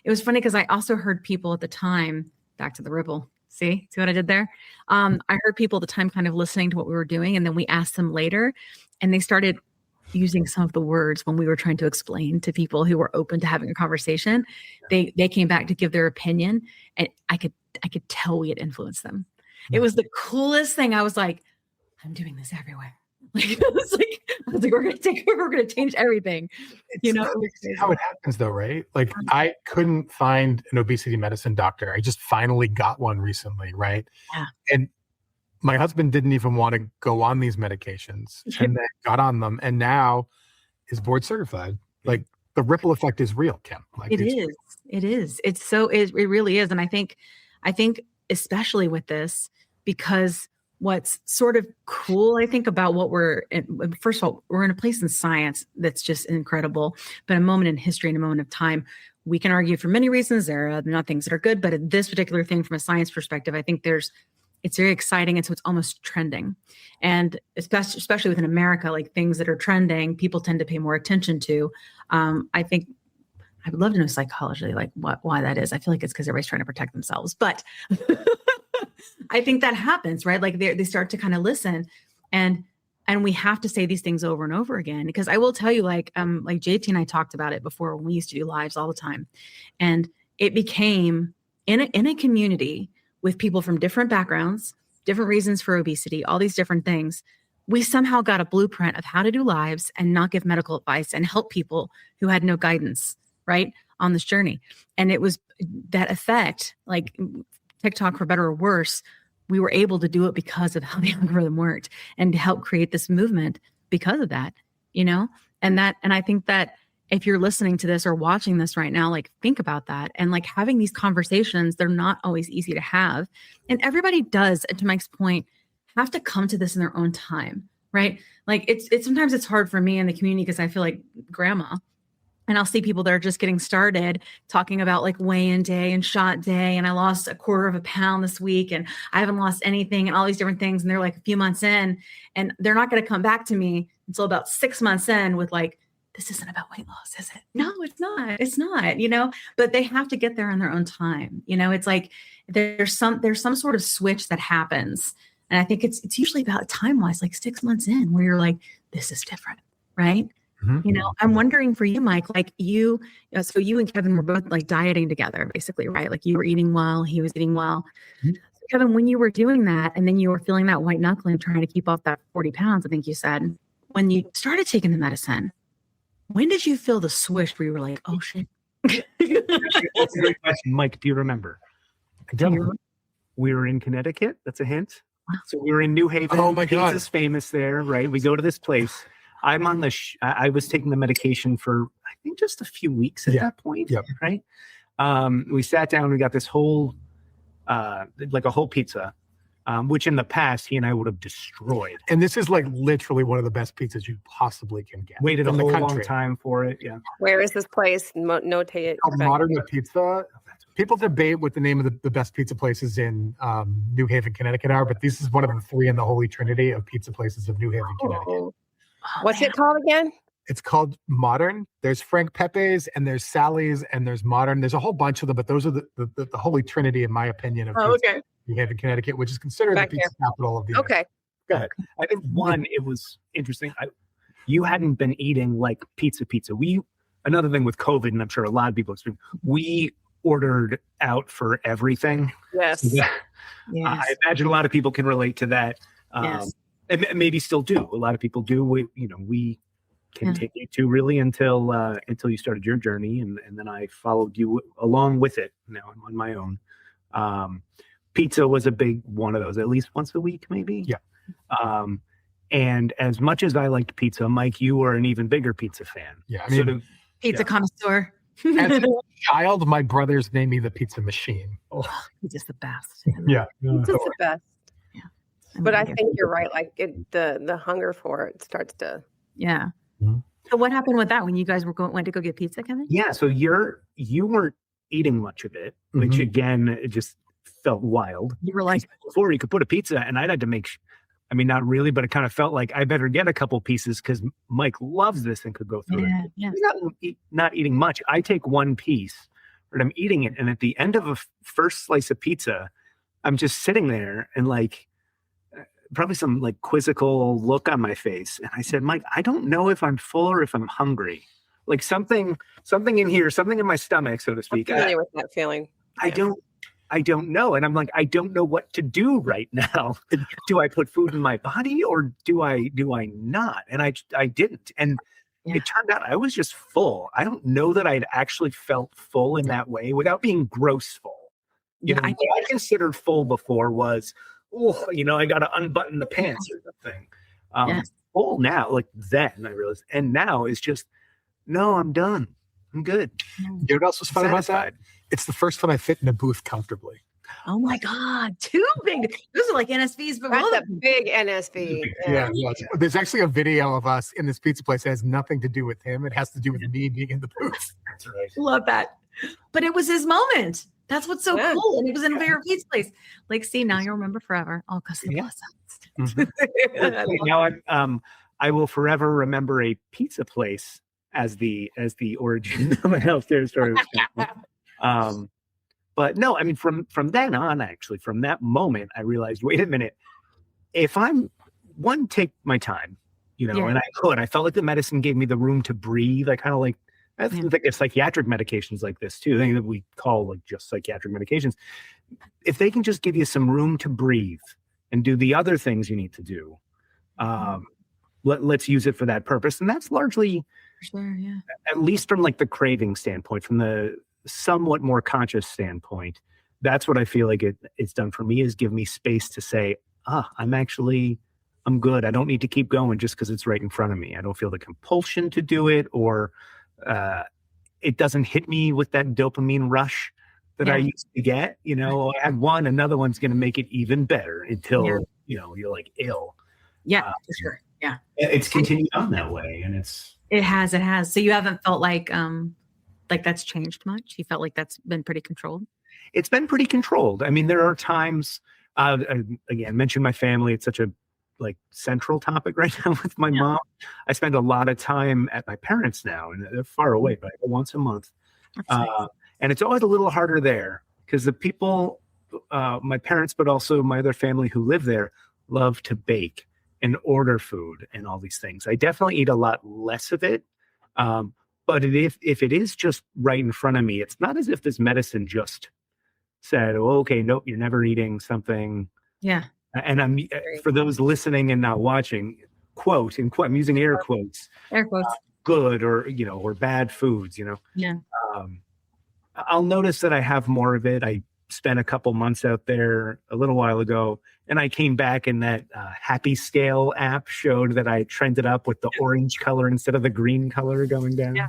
it was funny because I also heard people at the time, back to the ripple. See what I did there? I heard people at the time kind of listening to what we were doing. And then we asked them later, and they started using some of the words when we were trying to explain to people who were open to having a conversation. They came back to give their opinion, and I could tell we had influenced them. It was the coolest thing. I was like, I'm doing this everywhere. Like, I was like, we're going to change everything. It's how it happens though, right? Like I couldn't find an obesity medicine doctor. I just finally got one recently. Right. Yeah. And my husband didn't even want to go on these medications, and then got on them, and now is board certified. Like the ripple effect is real, Kim. Like it is. It really is. And I think especially with this, because what's sort of cool, I think, about what first of all, we're in a place in science that's just incredible, but a moment in history and a moment of time. We can argue for many reasons. There are not things that are good, but in this particular thing, from a science perspective, I think it's very exciting. And so it's almost trending. And especially within America, like things that are trending, people tend to pay more attention to. I think I would love to know psychologically, like why that is. I feel like it's because everybody's trying to protect themselves, but I think that happens, right? Like they start to kind of listen, and we have to say these things over and over again, because I will tell you, like JT and I talked about it before when we used to do lives all the time. And it became in a community with people from different backgrounds, different reasons for obesity, all these different things. We somehow got a blueprint of how to do lives and not give medical advice and help people who had no guidance, right, on this journey. And it was that effect, like TikTok, for better or worse, we were able to do it because of how the algorithm worked and to help create this movement because of that, and I think that if you're listening to this or watching this right now, like think about that. And like having these conversations, they're not always easy to have. And everybody does, and to Mike's point, have to come to this in their own time, right? Like it's sometimes it's hard for me in the community because I feel like grandma. And I'll see people that are just getting started talking about like weigh-in day and shot day. And I lost 1/4 pound this week and I haven't lost anything and all these different things. And they're like a few months in and they're not going to come back to me until about 6 months in with like, this isn't about weight loss, is it? No, it's not. It's not, but they have to get there in their own time. It's like there's some sort of switch that happens. And I think it's usually about time-wise, like 6 months in where you're like, this is different, right? Mm-hmm. I'm wondering for you, Mike, like so you and Kevin were both like dieting together, basically, right? Like you were eating well, he was eating well. Mm-hmm. So Kevin, when you were doing that and then you were feeling that white knuckling, trying to keep off that 40 pounds, I think you said, when you started taking the medicine, when did you feel the swish where you were like, oh shit? That's a great question. Mike, do you remember? We were in Connecticut. That's a hint. Wow. So we were in New Haven. Oh my God. Pizza's famous there, right? We go to this place. I'm on I was taking the medication for, I think, just a few weeks at that point, right? We sat down, we got this whole, like a whole pizza, which in the past, he and I would have destroyed. And this is like literally one of the best pizzas you possibly can get. Waited a whole long time for it, yeah. Where is this place? Notate it. Modern Pizza. People debate what the name of the best pizza places in New Haven, Connecticut are, but this is one of the 3 in the holy trinity of pizza places of New Haven, Connecticut. What's it called again? It's called Modern. There's Frank Pepe's and there's Sally's and there's Modern. There's a whole bunch of them, but those are the holy trinity, in my opinion, of pizza, New Haven, Connecticut, which is considered the pizza capital of the Okay. Go ahead. I think it was interesting. You hadn't been eating like pizza. Another thing with COVID, and I'm sure a lot of people experienced, we ordered out for everything. Yes. I imagine a lot of people can relate to that. Yes. And maybe still do. A lot of people do. We continued to really until you started your journey, and then I followed you along with it. Now I'm on my own. Pizza was a big one of those, at least once a week, maybe. Yeah. And as much as I liked pizza, Mike, you were an even bigger pizza fan. Yeah, I mean, pizza connoisseur. As a child, my brothers named me the Pizza Machine. Oh, he's just the best. Yeah. It's just the best. Yeah. But I think you're right. Like the hunger for it starts to. Yeah. Mm-hmm. So what happened with that when you guys went to go get pizza, Kevin? Yeah. So you weren't eating much of it, which again, it just felt wild. You were like, before you could put a pizza, and I had to make. I mean, not really, but it kind of felt like I better get a couple pieces because Mike loves this and could go through it. Yeah. Not eating much. I take one piece, but I'm eating it, and at the end of a first slice of pizza, I'm just sitting there and like. Probably some like quizzical look on my face. And I said, Mike, I don't know if I'm full or if I'm hungry. Like something in here, something in my stomach, so to speak. I'm familiar with that feeling. I don't know. And I'm like, I don't know what to do right now. Do I put food in my body or do I not? And I didn't. And it turned out I was just full. I don't know that I'd actually felt full in that way without being gross full. What I considered full before was, I got to unbutton the pants or something. Full now, like then I realized, and now is just, no, I'm done. I'm good. You know what else was fun about that? It's the first time I fit in a booth comfortably. Oh my God, 2 big. Those are like NSVs, but that's a big NSV. Yeah. There's actually a video of us in this pizza place that has nothing to do with him. It has to do with me being in the booth. That's right. Love that. But it was his moment. That's what's so cool. And it was in a favorite pizza place. Like, see, now you'll remember forever. All because of the Now I will forever remember a pizza place as the origin of my healthcare story. But no, I mean, from then on, actually, from that moment, I realized, wait a minute, if I'm take my time, and I felt like the medicine gave me the room to breathe. I kind of like. I think of psychiatric medications like this too, things that we call like just psychiatric medications. If they can just give you some room to breathe and do the other things you need to do, let's use it for that purpose. And that's largely, at least from like the craving standpoint, from the somewhat more conscious standpoint, that's what I feel like it's done for me, is give me space to say, I'm good. I don't need to keep going just because it's right in front of me. I don't feel the compulsion to do it, or it doesn't hit me with that dopamine rush that I used to get. I had one, another one's going to make it even better until, you're like ill. Yeah, for sure. Yeah. It's continued on that way. And it has. So you haven't felt like that's changed much? You felt like that's been pretty controlled? It's been pretty controlled. I mean, there are times, again, I mentioned my family. It's such a central topic right now with my mom. I spend a lot of time at my parents now, and they're far away, but I go once a month. Nice. And it's always a little harder there because the people, my parents, but also my other family who live there, love to bake and order food and all these things. I definitely eat a lot less of it. But if it is just right in front of me, it's not as if this medicine just said, oh, okay, nope, you're never eating something. Yeah. And I'm, for those listening and not watching, I'm using air quotes, good or bad foods, Yeah. I'll notice that I have more of it. I spent a couple months out there a little while ago, and I came back, and that Happy Scale app showed that I trended up with the orange color instead of the green color going down. Yeah.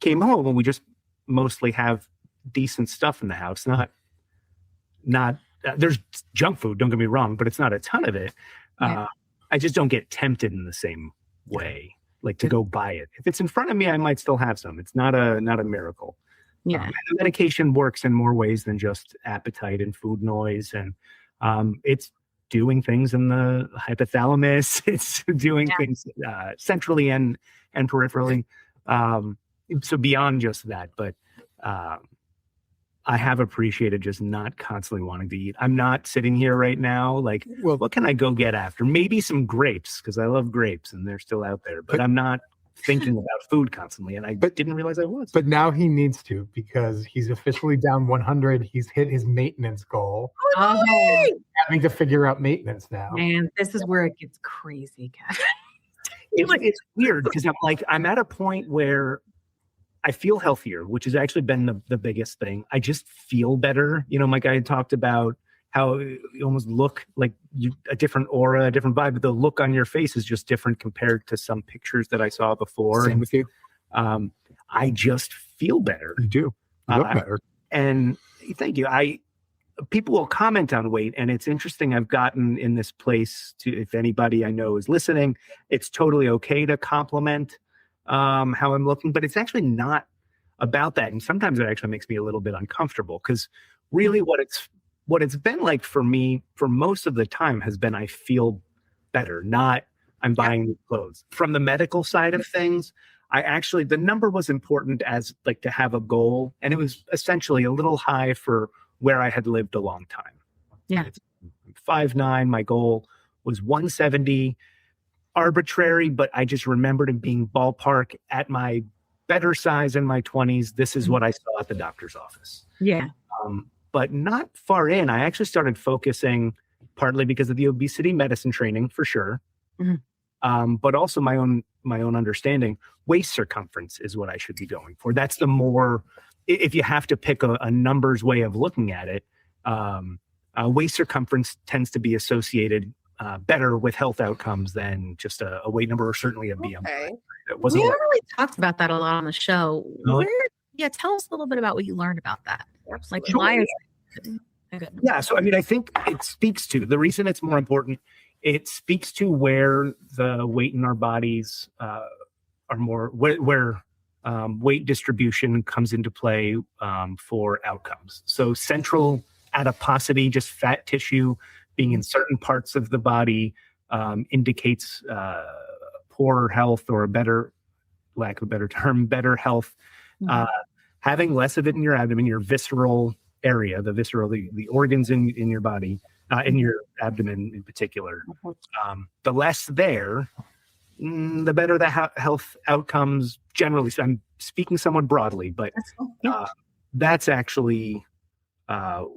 Came home, and we just mostly have decent stuff in the house. Not there's junk food, don't get me wrong, but it's not a ton of it. Yeah. I just don't get tempted in the same way, to go buy it. If it's in front of me, I might still have some. It's not a miracle. Yeah. The medication works in more ways than just appetite and food noise. And it's doing things in the hypothalamus. It's doing things centrally and peripherally. So beyond just that, but I have appreciated just not constantly wanting to eat. I'm not sitting here right now what can I go get after? Maybe some grapes, because I love grapes and they're still out there. But I'm not thinking about food constantly, and I didn't realize I was. But now he needs to, because he's officially down 100. He's hit his maintenance goal. Having to figure out maintenance now. Man, this is where it gets crazy, Kevin. It's weird because I'm at a point where I feel healthier, which has actually been the biggest thing. I just feel better. Mike, I had talked about how you almost look like a different aura, a different vibe, but the look on your face is just different compared to some pictures that I saw before. Same with you. I just feel better. You do. You look better. And thank you. People will comment on weight, and it's interesting. I've gotten in this place if anybody I know is listening, it's totally okay to compliment how I'm looking, but it's actually not about that. And sometimes it actually makes me a little bit uncomfortable, because really what it's been like for me for most of the time has been, I feel better, not I'm buying new clothes. From the medical side of things, the number was important as to have a goal. And it was essentially a little high for where I had lived a long time. Yeah. I'm 5'9", my goal was 170. Arbitrary, but I just remembered it being ballpark at my better size in my 20s. This is what I saw at the doctor's office. Yeah. But not far in, I actually started focusing, partly because of the obesity medicine training, for sure. Mm-hmm. But also my own understanding. Waist circumference is what I should be going for. That's the more, if you have to pick a numbers way of looking at it, waist circumference tends to be associated better with health outcomes than just a weight number, or certainly a BMI. Okay. We haven't really talked about that a lot on the show. Really? Tell us a little bit about what you learned about that. Absolutely. Why is it? Yeah, so I think it speaks to the reason it's more important. It speaks to where the weight in our bodies are more, where weight distribution comes into play for outcomes. So central adiposity, just fat tissue being in certain parts of the body, indicates poor health, or lack of a better term, better health. Mm-hmm. Having less of it in your abdomen, your visceral area, the organs in your body, in your abdomen in particular, the less there, the better the health outcomes generally. So I'm speaking somewhat broadly, but that's actually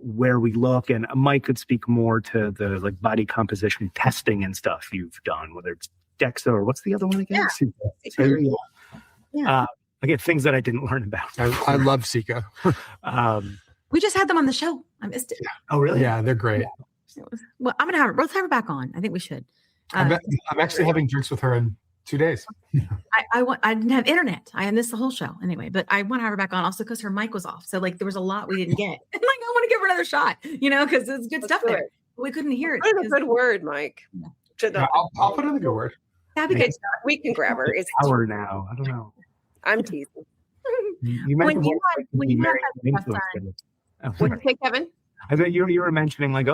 where we look. And Mike could speak more to the body composition testing and stuff you've done, whether it's DEXA or what's the other one again? Yeah. Again, things that I didn't learn about. I love Sika. We just had them on the show. I missed it. Oh, really? Yeah, they're great. Well, I'm gonna let's have her back on. I think we should. I'm actually having drinks with her in 2 days. I didn't have internet. I missed the whole show anyway, but I want to have her back on also because her mic was off. So like there was a lot we didn't get. I want to give her another shot, because it's good stuff there. We couldn't hear it. That's a good word, Mike. Yeah, I'll put in a good word. That'd be good. We can grab her. It's hour now. I don't know. I'm teasing. You mentioned when you have What'd you say, Kevin? I bet you were mentioning like,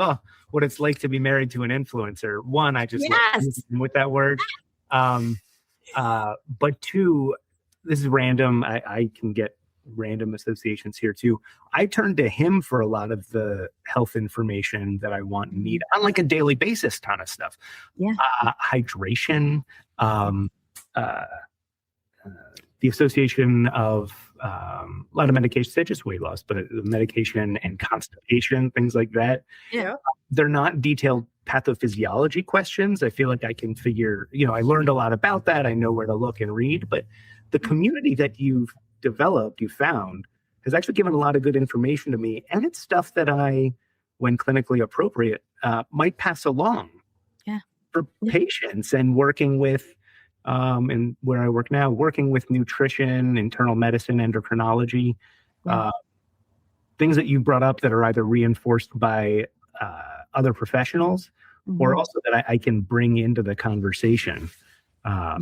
what it's like to be married to an influencer. One, I just love with that word. But two, this is random. I can get random associations here too. I turn to him for a lot of the health information that I want and need on like a daily basis, ton of stuff. Yeah. Hydration, the association of a lot of medications, not just weight loss, but medication and constipation, things like that. Yeah. They're not detailed pathophysiology questions. I feel like I can figure, I learned a lot about that. I know where to look and read, but the community that you've developed, you found, has actually given a lot of good information to me. And it's stuff that I, when clinically appropriate, might pass along for patients and working with, and where I work now, working with nutrition, internal medicine, endocrinology, things that you brought up that are either reinforced by other professionals or also that I can bring into the conversation. I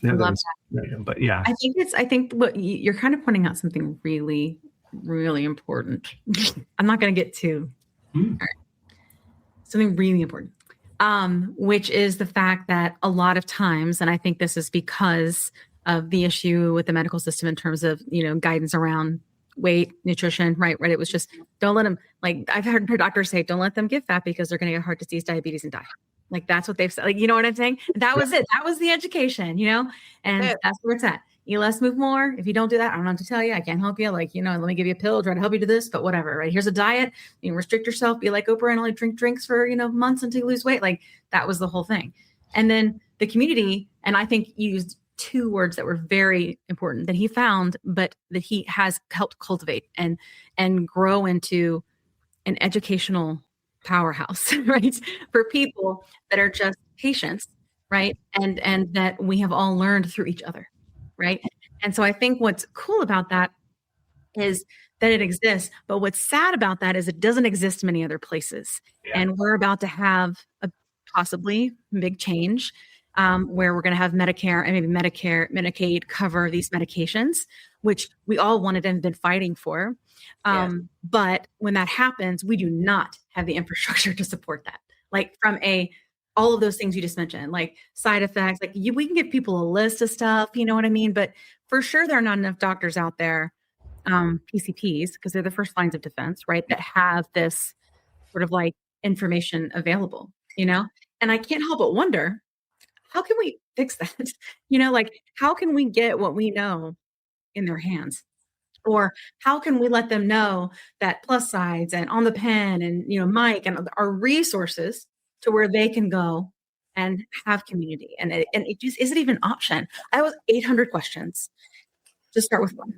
love that. But yeah, I think what you're kind of pointing out something really, really important. I'm not going to get too something really important, which is the fact that a lot of times, and I think this is because of the issue with the medical system in terms of, guidance around weight, nutrition, right? It was just, don't let them, like I've heard doctors say, don't let them get fat because they're going to get heart disease, diabetes, and die. Like that's what they've said. Like, you know what I'm saying? That was it. That was the education, and that's where it's at. Eat less, move more. If you don't do that, I don't know what to tell you. I can't help you. Like, let me give you a pill, try to help you do this, but whatever, right? Here's a diet. You restrict yourself, be like Oprah and only drink drinks for, months until you lose weight. Like that was the whole thing. And then the community, and I think used two words that were very important that he found, but that he has helped cultivate and grow into an educational powerhouse, right? For people that are just patients, right? And that we have all learned through each other, right? And so I think what's cool about that is that it exists, but what's sad about that is it doesn't exist many other places. Yeah. And we're about to have a possibly big change where we're going to have Medicare and maybe Medicaid cover these medications, which we all wanted and been fighting for. But when that happens, we do not have the infrastructure to support that. Like from all of those things you just mentioned, like side effects, like we can give people a list of stuff, you know what I mean? But for sure, there are not enough doctors out there, PCPs, because they're the first lines of defense, right? That have this sort of like information available, And I can't help but wonder, how can we fix that? Like how can we get what we know in their hands? Or how can we let them know that Plus Sides and On the Pen and, Mike and our resources to where they can go and have community? And it just, is it even an option? I was 800 questions. Just start with one.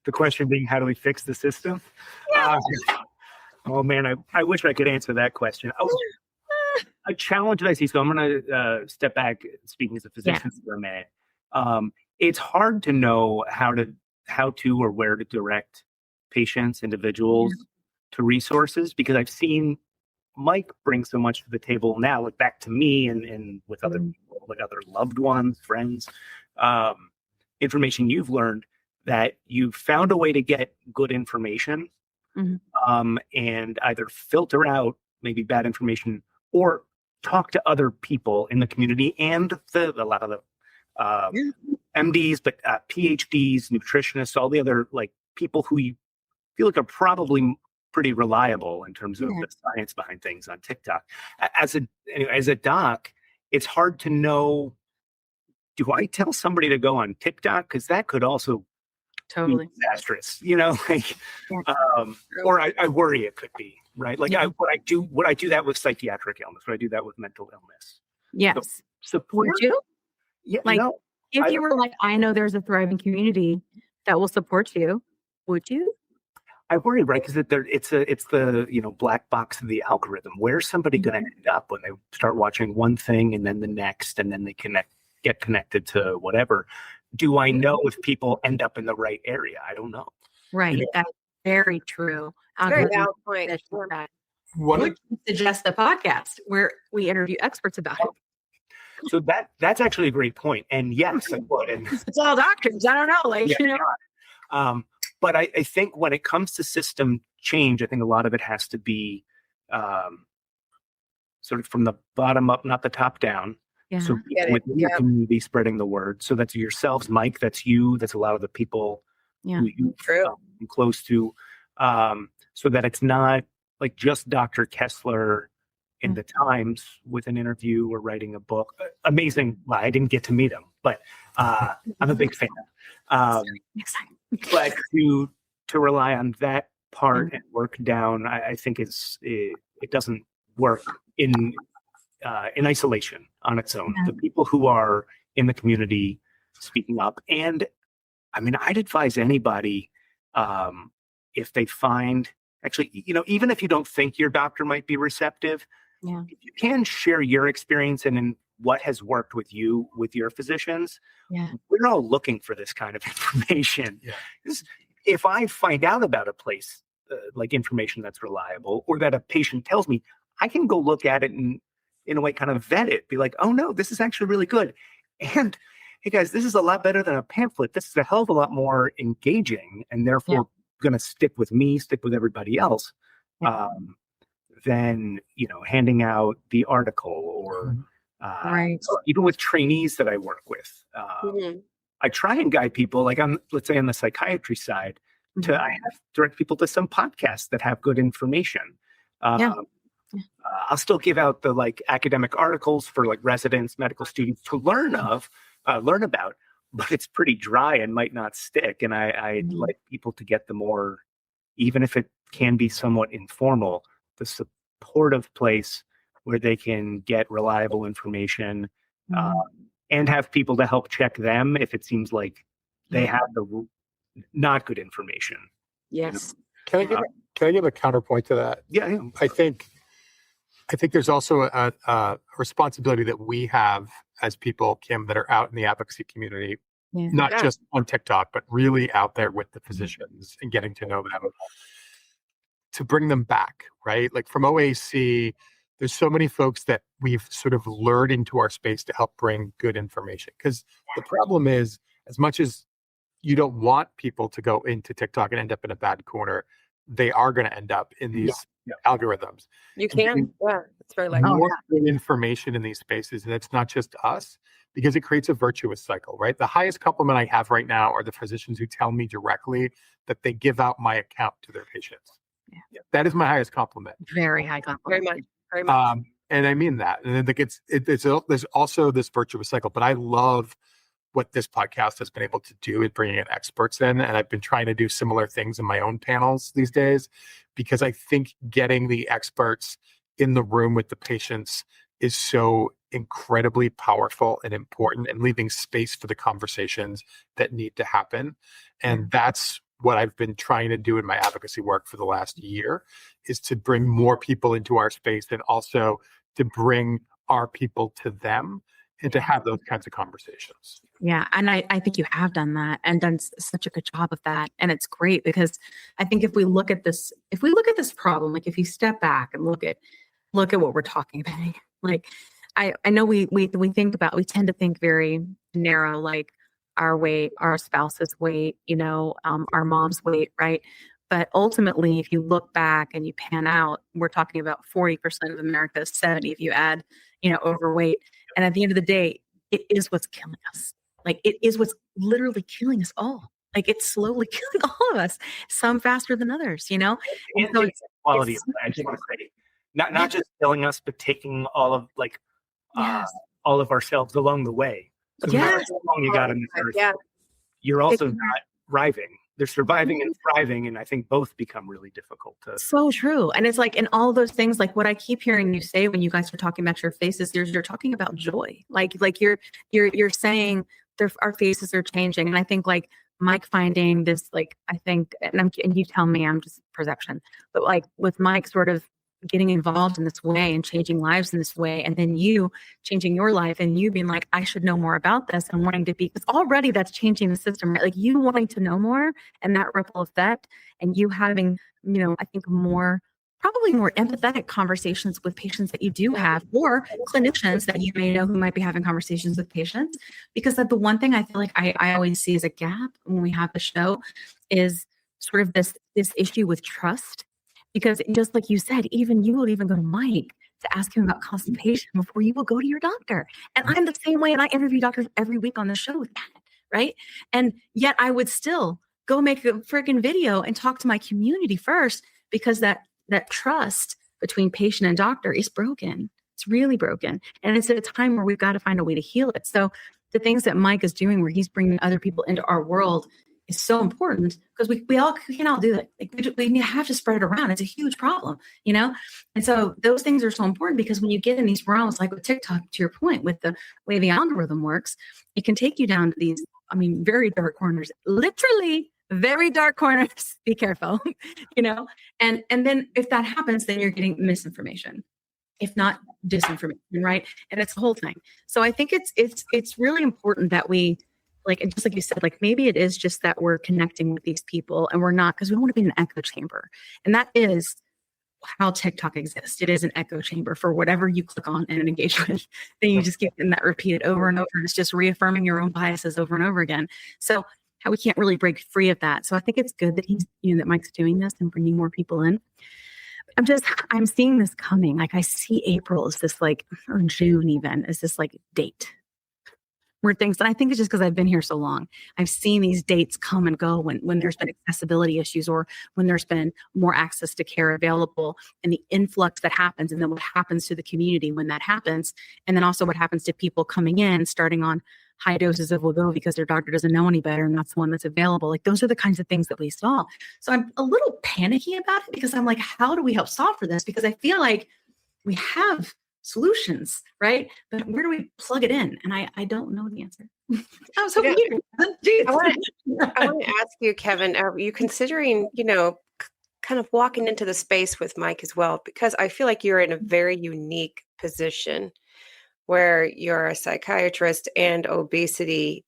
The question being, how do we fix the system? Yeah. Oh man, I wish I could answer that question. A challenge that I see, so I'm going to step back speaking as a physician for a minute. It's hard to know how to or where to direct patients, individuals to resources, because I've seen Mike bring so much to the table now, like back to me and with other people, like other loved ones, friends, information you've learned that you've found a way to get good information and either filter out maybe bad information or talk to other people in the community and a lot of the MDs, but PhDs, nutritionists, all the other like people who you feel like are probably pretty reliable in terms of the science behind things on TikTok. As a doc, it's hard to know, do I tell somebody to go on TikTok? Because that could also be disastrous, or I worry it could be, right? Like would I do that with psychiatric illness? Would I do that with mental illness? Yes. Support you? Yeah, like, no. If you were like, I know there's a thriving community that will support you, would you? I worry, right? Because it's the black box of the algorithm. Where's somebody going to end up when they start watching one thing and then the next, and then they get connected to whatever? Do I know if people end up in the right area? I don't know. Right. That's very true. Very valid point. Would you suggest a podcast where we interview experts about it? So that's actually a great point. And yes, I would. And it's all doctors. I don't know. But I think when it comes to system change, I think a lot of it has to be sort of from the bottom up, not the top down. Yeah. So within your community spreading the word. So that's yourselves, Mike, that's you, that's a lot of the people who you're close to. So that it's not like just Dr. Kessler in the Times with an interview or writing a book. Amazing. Well, I didn't get to meet him, but I'm a big fan. But to rely on that part and work down, I think it doesn't work in isolation on its own. The people who are in the community speaking up, and I mean, I'd advise anybody if they find actually, even if you don't think your doctor might be receptive, if you can share your experience and what has worked with you, with your physicians. We're all looking for this kind of information. If I find out about a place, like information that's reliable, or that a patient tells me, I can go look at it and in a way kind of vet it, be like, oh no, this is actually really good. And hey guys, this is a lot better than a pamphlet. This is a hell of a lot more engaging and therefore going to stick with me, stick with everybody else, than, handing out the article or even with trainees that I work with. I try and guide people, like let's say on the psychiatry side, I have direct people to some podcasts that have good information. I'll still give out the academic articles for residents, medical students to learn about, but it's pretty dry and might not stick. And I like people to get the more, even if it can be somewhat informal, the supportive place where they can get reliable information and have people to help check them if it seems like they have the not good information. Yes. Can I give a counterpoint to that? Yeah. I think there's also a responsibility that we have as people, Kim, that are out in the advocacy community, not just on TikTok, but really out there with the physicians and getting to know them, to bring them back, right? Like from OAC, there's so many folks that we've sort of lured into our space to help bring good information. Because the problem is, as much as you don't want people to go into TikTok and end up in a bad corner, they are going to end up in these algorithms. You can, it's very likely. More good information in these spaces, and it's not just us, because it creates a virtuous cycle, right? The highest compliment I have right now are the physicians who tell me directly that they give out my account to their patients. That is my highest compliment. Very high compliment. Very much. And I mean that. And there's also this virtuous cycle, but I love what this podcast has been able to do in bringing in experts in. And I've been trying to do similar things in my own panels these days, because I think getting the experts in the room with the patients is so incredibly powerful and important, and leaving space for the conversations that need to happen. And that's what I've been trying to do in my advocacy work for the last year, is to bring more people into our space and also to bring our people to them and to have those kinds of conversations. Yeah. And I think you have done that and done such a good job of that. And it's great, because I think if we look at this problem, like if you step back and look at what we're talking about, like I know we tend to think very narrow, like our weight, our spouse's weight, our mom's weight, right? But ultimately, if you look back and you pan out, we're talking about 40% of America, 70% if you add, overweight. And at the end of the day, it is what's killing us. Like it is what's literally killing us all. Like it's slowly killing all of us, some faster than others, And so quality of life. I just want to say, not just killing us, but taking all of all of ourselves along the way. So no matter how long you got in this earth, you're also not thriving. They're surviving and thriving, and I think both become really difficult to. So true, and it's like in all those things, like what I keep hearing you say when you guys are talking about your faces, you're talking about joy, like you're saying our faces are changing. And I think like Mike finding this, like, I think, and you tell me, I'm just perception, but like with Mike sort of getting involved in this way and changing lives in this way, and then you changing your life and you being like, I should know more about this and wanting to be, because already that's changing the system, right? Like you wanting to know more and that ripple effect, and you having, I think probably more empathetic conversations with patients that you do have, or clinicians that you may know who might be having conversations with patients. Because the one thing I feel like I always see as a gap when we have the show is sort of this issue with trust. Because just like you said, even you will even go to Mike to ask him about constipation before you will go to your doctor. And I'm the same way, and I interview doctors every week on the show with that, right? And yet I would still go make a freaking video and talk to my community first, because that trust between patient and doctor is broken. It's really broken. And it's at a time where we've got to find a way to heal it. So the things that Mike is doing, where he's bringing other people into our world, is so important, because we can all do it. Like we have to spread it around. It's a huge problem, And so those things are so important, because when you get in these realms, like with TikTok, to your point, with the way the algorithm works, it can take you down to these, very dark corners, literally very dark corners. Be careful, and then if that happens, then you're getting misinformation, if not disinformation, right? And it's the whole thing. So I think it's really important that we, like, and just like you said, like maybe it is just that we're connecting with these people, and we're not, because we don't want to be in an echo chamber. And that is how TikTok exists. It is an echo chamber for whatever you click on and engage with. Then you just get in that repeated over and over. And it's just reaffirming your own biases over and over again. So how we can't really break free of that. So I think it's good that that Mike's doing this and bringing more people in. I'm seeing this coming. Like I see April as this or June even, as this date where things, and I think it's just because I've been here so long. I've seen these dates come and go when there's been accessibility issues, or when there's been more access to care available, and the influx that happens, and then what happens to the community when that happens. And then also what happens to people coming in, starting on high doses of wegovy because their doctor doesn't know any better, and that's the one that's available. Like those are the kinds of things that we saw. So I'm a little panicky about it, because I'm like, how do we help solve for this? Because I feel like we have solutions, right? But where do we plug it in? And I don't know the answer. I was hoping I want to ask you, Kevin, are you considering, kind of walking into the space with Mike as well? Because I feel like you're in a very unique position where you're a psychiatrist and obesity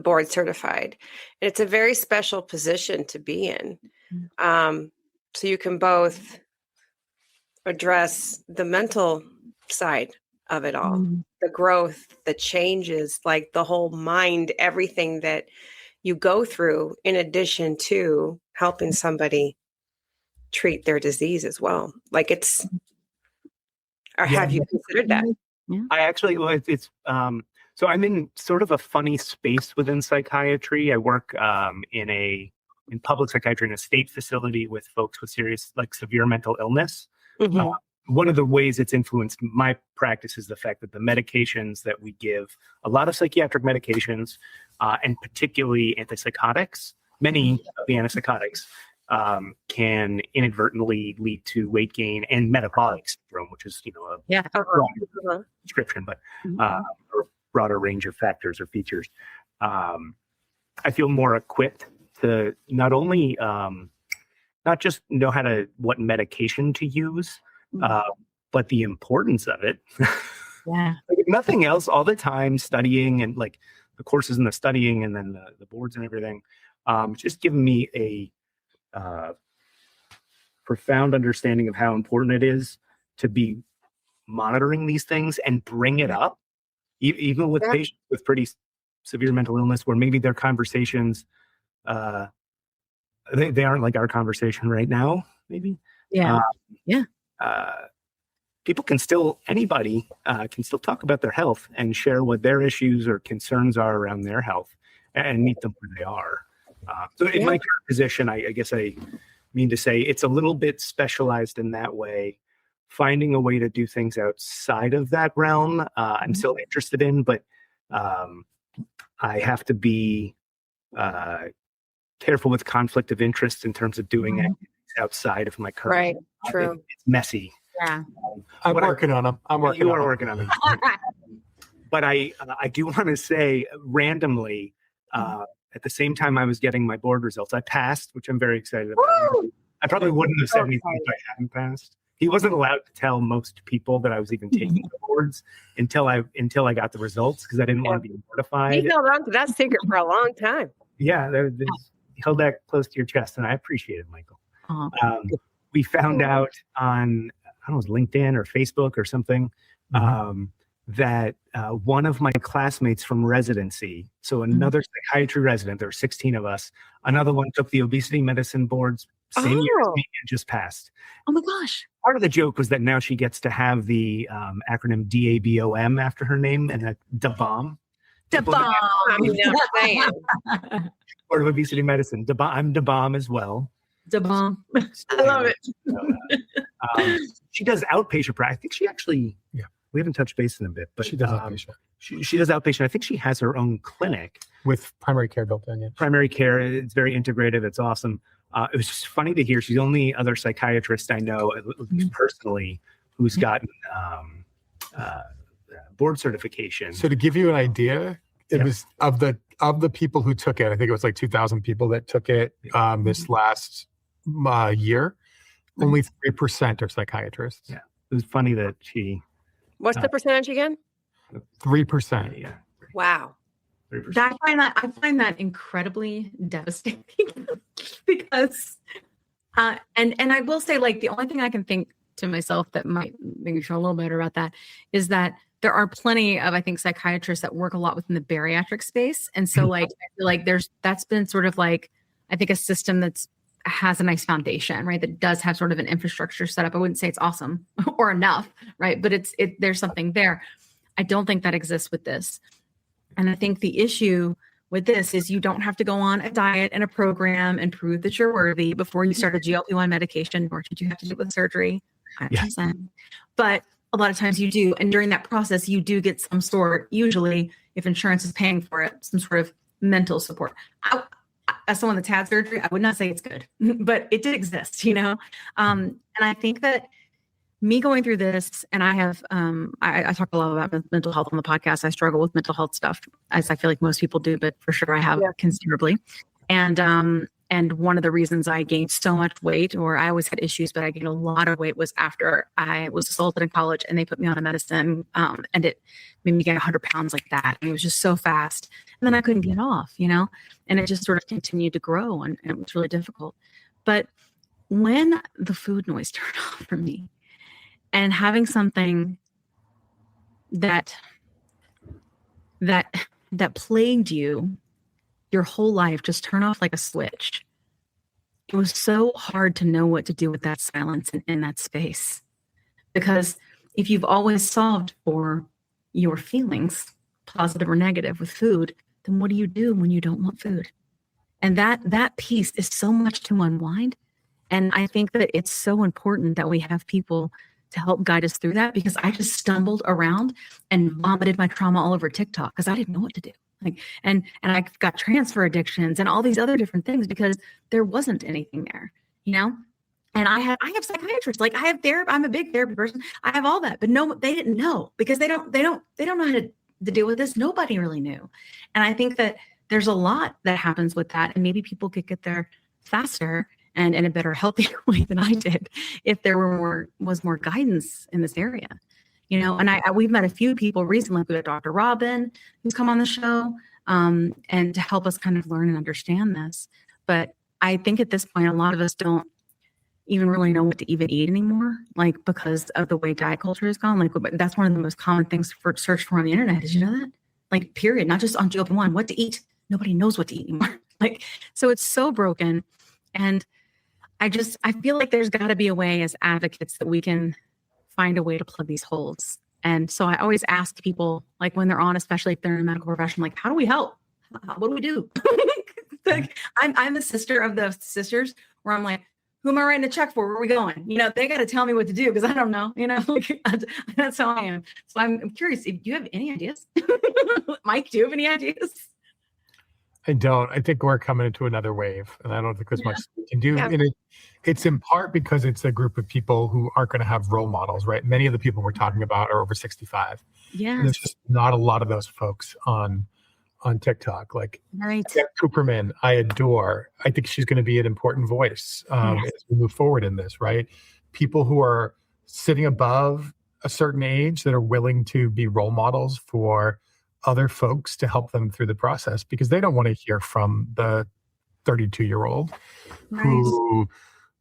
board certified. And it's a very special position to be in. So you can both address the mental side of it all, the growth, the changes, like the whole mind, everything that you go through, in addition to helping somebody treat their disease as well. Like have you considered that? Yeah. I actually, it's so I'm in sort of a funny space within psychiatry. I work in public psychiatry in a state facility with folks with serious, severe mental illness. Mm-hmm. One of the ways it's influenced my practice is the fact that the medications that we give, a lot of psychiatric medications, and particularly antipsychotics, many of the antipsychotics can inadvertently lead to weight gain and metabolic syndrome, which is, a broad description, but a broader range of factors or features. I feel more equipped to not only not just know what medication to use, but the importance of it. Yeah. If nothing else, all the time studying and the courses and the studying and then the boards and everything, just giving me a profound understanding of how important it is to be monitoring these things and bring it up, even with patients with pretty severe mental illness, where maybe their conversations, they aren't like our conversation right now, maybe. Yeah. People anybody can still talk about their health and share what their issues or concerns are around their health and meet them where they are. So in my current position, I guess I mean to say it's a little bit specialized in that way. Finding a way to do things outside of that realm, I'm still interested in, but I have to be careful with conflict of interest in terms of doing it outside of my current. Right. True. It's messy. Yeah. I'm working on them. You are working on them. But I do want to say randomly, at the same time I was getting my board results, I passed, which I'm very excited about. Woo! I probably wouldn't have said anything if I hadn't passed. He wasn't allowed to tell most people that I was even taking the boards until I got the results, because I didn't want to be mortified. He held on to that secret for a long time. Yeah, he held that close to your chest, and I appreciate it, Michael. We found out on, I don't know, it was LinkedIn or Facebook or something, that one of my classmates from residency, so another psychiatry resident, there were 16 of us, another one took the obesity medicine boards same year as me and just passed. Oh my gosh. Part of the joke was that now she gets to have the acronym DABOM after her name, and that DABOM. DABOM. Board of Obesity Medicine. I'm DABOM as well. DABOM. I love it. She does outpatient practice. I think she actually, we haven't touched base in a bit, but She does outpatient. She does outpatient. I think she has her own clinic. With primary care built in, yeah. Primary care. It's very integrated. It's awesome. It was just funny to hear. She's the only other psychiatrist I know, at least personally, who's gotten board certification. So to give you an idea, it was of the people who took it, I think it was like 2,000 people that took it this last year. Only 3% are psychiatrists. Yeah, it was funny that she. What's the percentage again? 3%. Yeah. Wow. 3%. I find that incredibly devastating because, and I will say, like, the only thing I can think to myself that might make me feel a little better about that is that there are plenty of, I think, psychiatrists that work a lot within the bariatric space. And so like, I feel like that's been sort of like, I think, a system that's has a nice foundation, right? That does have sort of an infrastructure set up. I wouldn't say it's awesome or enough, right? But there's something there. I don't think that exists with this. And I think the issue with this is you don't have to go on a diet and a program and prove that you're worthy before you start a GLP-1 medication, nor should you have to do it with surgery. 100%. But a lot of times you do. And during that process, you do get some sort, usually if insurance is paying for it, some sort of mental support. As someone that's had surgery, I would not say it's good, but it did exist, you know? And I think that me going through this, and I have, I talk a lot about mental health on the podcast. I struggle with mental health stuff, as I feel like most people do, but for sure I have considerably. And one of the reasons I gained so much weight, or I always had issues, but I gained a lot of weight, was after I was assaulted in college and they put me on a medicine, and it made me gain 100 pounds like that. And it was just so fast. And then I couldn't get off, you know, and it just sort of continued to grow, and it was really difficult. But when the food noise turned off for me, and having something that plagued you your whole life just turn off like a switch, it was so hard to know what to do with that silence and in that space. Because if you've always solved for your feelings, positive or negative, with food, then what do you do when you don't want food? And that piece is so much to unwind. And I think that it's so important that we have people to help guide us through that, because I just stumbled around and vomited my trauma all over TikTok because I didn't know what to do. Like, and I got transfer addictions and all these other different things because there wasn't anything there, you know? And I have psychiatrists, like I have therapy. I'm a big therapy person. I have all that, but no, they didn't know, because they don't know how to deal with this. Nobody really knew. And I think that there's a lot that happens with that. And maybe people could get there faster and in a better, healthier way than I did if there was more guidance in this area, you know. And we've met a few people recently. We got Dr. Robin, who's come on the show, and to help us kind of learn and understand this. But I think at this point, a lot of us don't even really know what to even eat anymore, like, because of the way diet culture has gone. Like, that's one of the most common things for search for on the internet. Did you know that? Like, period, not just on GLP-1, what to eat. Nobody knows what to eat anymore. Like, so it's so broken. And I feel like there's got to be a way as advocates that we can find a way to plug these holes. And so I always ask people, like, when they're on, especially if they're in a medical profession, like, how do we help? What do we do? Like, I'm the sister of the sisters, where I'm like, who am I writing a check for? Where are we going? You know, they got to tell me what to do, because I don't know, you know, like, that's how I am. So I'm curious, if you have any ideas. Mike, do you have any ideas? I don't. I think we're coming into another wave, and I don't think there's much we can do. Yeah. And it's in part because it's a group of people who aren't going to have role models, right? Many of the people we're talking about are over 65. Yeah. And there's just not a lot of those folks on TikTok. Like Right. Jack Cooperman, I adore. I think she's going to be an important voice as we move forward in this, right? People who are sitting above a certain age that are willing to be role models for other folks to help them through the process, because they don't want to hear from the 32-year-old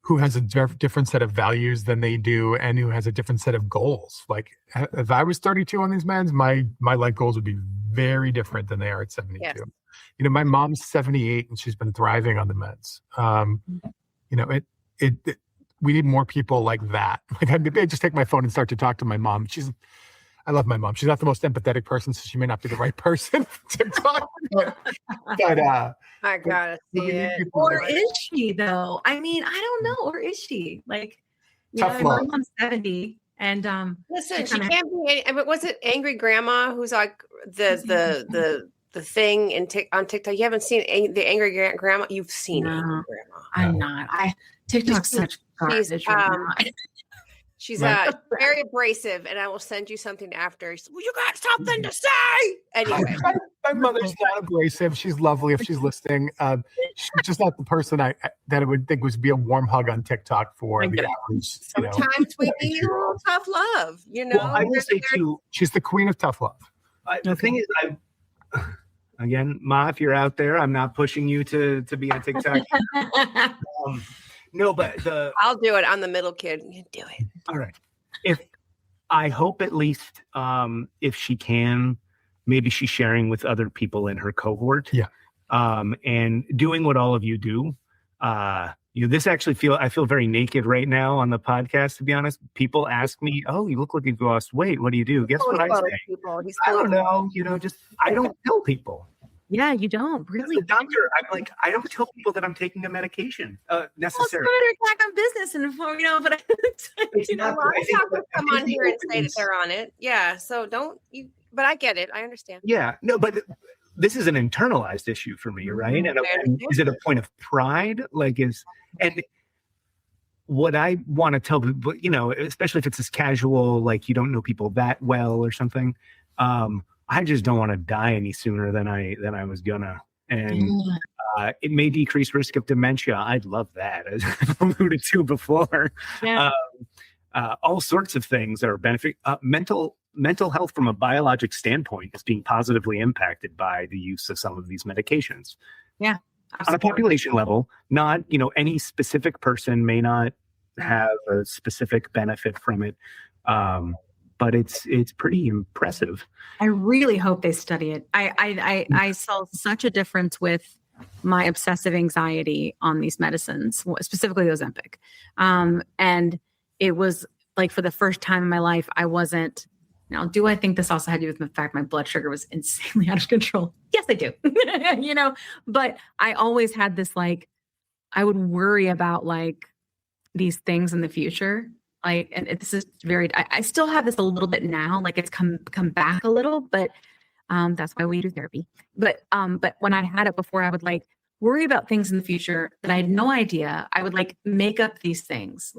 who has a different set of values than they do and who has a different set of goals. Like if I was 32 on these meds, my life goals would be very different than they are at 72. Yes. You know, my mom's 78 and she's been thriving on the meds. You know, we need more people like that. Like I just take my phone and start to talk to my mom. I love my mom. She's not the most empathetic person, so she may not be the right person to talk. But I gotta see it. Or is she though? I mean, I don't know. Or is she like? Tough My love. mom's 70, and Listen, she can't be. I mean, was it Angry Grandma who's like the thing on TikTok? You haven't seen the Angry Grandma? You've seen Angry Grandma. I'm not. TikTok's such garbage. She's very abrasive, and I will send you something after. Well, you got something to say. Anyway, my mother's not abrasive. She's lovely if she's listening. She's just not the person that I would think would be a warm hug on TikTok for the average. Sometimes we need a little tough love, you know. Well, I will say too, she's the queen of tough love. the thing is, again, Ma, if you're out there, I'm not pushing you to be on TikTok. No, but I'll do it. I'm the middle kid. You do it. All right. I hope at least if she can, maybe she's sharing with other people in her cohort. Yeah. And doing what all of you do. This actually I feel very naked right now on the podcast, to be honest. People ask me, "Oh, you look like you've lost weight. What do you do?" Guess what I say? I don't know. I don't tell people. Yeah, you don't really. As a doctor, I'm like, I don't tell people that I'm taking a medication necessarily. Well, it's not on business, and but It's not, A lot of doctors come on here and say that they're on it. Yeah, so don't you? But I get it. I understand. Yeah, no, but this is an internalized issue for me, right? And is it a point of pride? And what I want to tell people, especially if it's this casual, like you don't know people that well or something. I just don't want to die any sooner than I was gonna, and it may decrease risk of dementia. I'd love that, as I've alluded to before. Yeah. All sorts of things are benefit. Mental health from a biologic standpoint is being positively impacted by the use of some of these medications. Yeah, absolutely. On a population level, not any specific person may not have a specific benefit from it. But it's pretty impressive. I really hope they study it. I saw such a difference with my obsessive anxiety on these medicines, specifically Ozempic. And it was like for the first time in my life, I wasn't. Now, do I think this also had to do with the fact my blood sugar was insanely out of control? Yes, I do. But I always had this I would worry about these things in the future. And this is I still have this a little bit now, it's come back a little, but that's why we do therapy. But when I had it before, I would worry about things in the future that I had no idea. I would make up these things,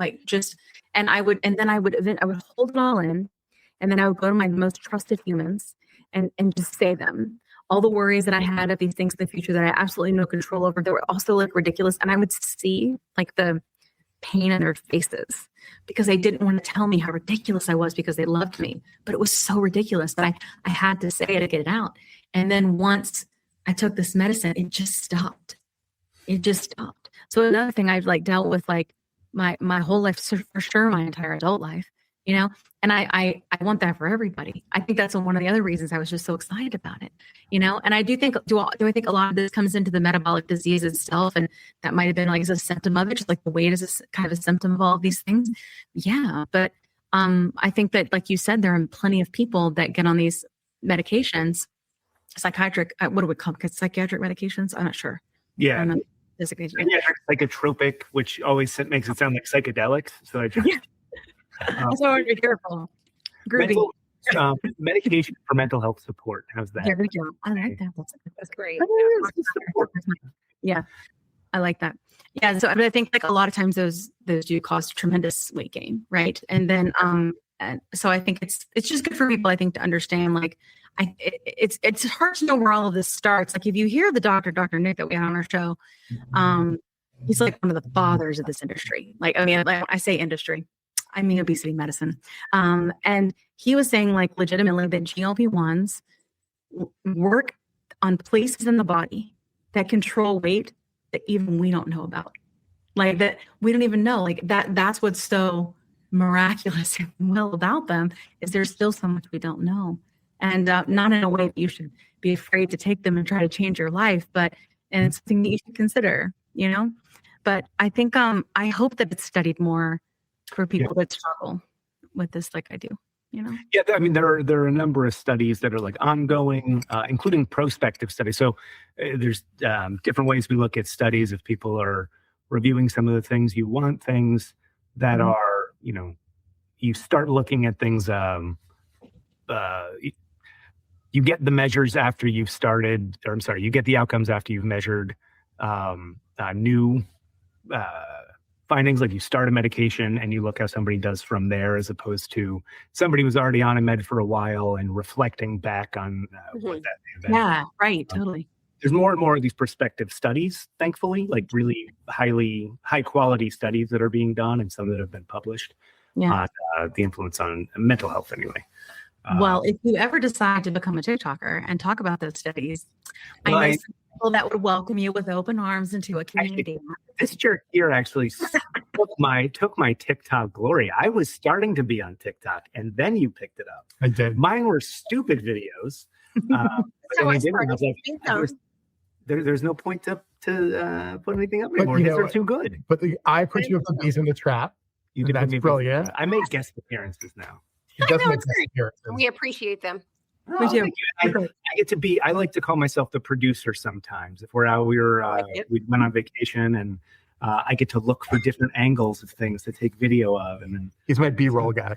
and I would hold it all in, and then I would go to my most trusted humans and just say them. All the worries that I had of these things in the future that I had absolutely no control over, that were also ridiculous. And I would see the pain in their faces because they didn't want to tell me how ridiculous I was because they loved me. But it was so ridiculous that I had to say it to get it out. And then once I took this medicine, it just stopped. So another thing I've dealt with my whole life, for sure, my entire adult life, and I want that for everybody. I think that's one of the other reasons I was just so excited about it, and I do think, do I think a lot of this comes into the metabolic disease itself, and that might've been as a symptom of it, just the weight is a kind of a symptom of all of these things. Yeah. But I think that, like you said, there are plenty of people that get on these medications, psychiatric, what do we call it? Psychiatric medications? I'm not sure. Yeah. Psychotropic, which always makes it sound like psychedelics. So I just... So be careful. Medication for mental health support. How's that? There we go. I like that. That's great. Yeah, I like that. Yeah, so I mean, I think like a lot of times those do cause tremendous weight gain, right? And then and so I think it's just good for people, I think, to understand like it's hard to know where all of this starts. Like if you hear the Dr. Nick that we had on our show, he's like one of the fathers of this industry. Like, I mean, like I say industry, I mean obesity medicine. And he was saying like legitimately that GLP-1s work on places in the body that control weight that even we don't know about. Like that we don't even know. Like that's what's so miraculous, if you will, about them, is there's still so much we don't know. And not in a way that you should be afraid to take them and try to change your life, but and it's something that you should consider, you know. But I think I hope that it's studied more for people that struggle with this like I do, you know. Yeah, I mean there are a number of studies that are like ongoing, including prospective studies. So there's different ways we look at studies. If people are reviewing some of the things you want, things that are, you know, you start looking at things. You get the measures after you've started, or I'm sorry, you get the outcomes after you've measured new findings. Like you start a medication and you look how somebody does from there, as opposed to somebody who's already on a med for a while and reflecting back on what that may have been. Yeah, right, totally. There's more and more of these prospective studies, thankfully, like really high quality studies that are being done, and some that have been published on the influence on mental health anyway. Well, if you ever decide to become a TikToker and talk about those studies, I know some people that would welcome you with open arms into a community. This jerk here actually took my TikTok glory. I was starting to be on TikTok, and then you picked it up. I did. Mine were stupid videos. There's no point to put anything up anymore because they're too good. But I put you with the bees in the trap. You did. That's brilliant. I make guest appearances now. We appreciate them. We do. I like to call myself the producer sometimes. If we went on vacation and I get to look for different angles of things to take video of, and then he's my B-roll guy.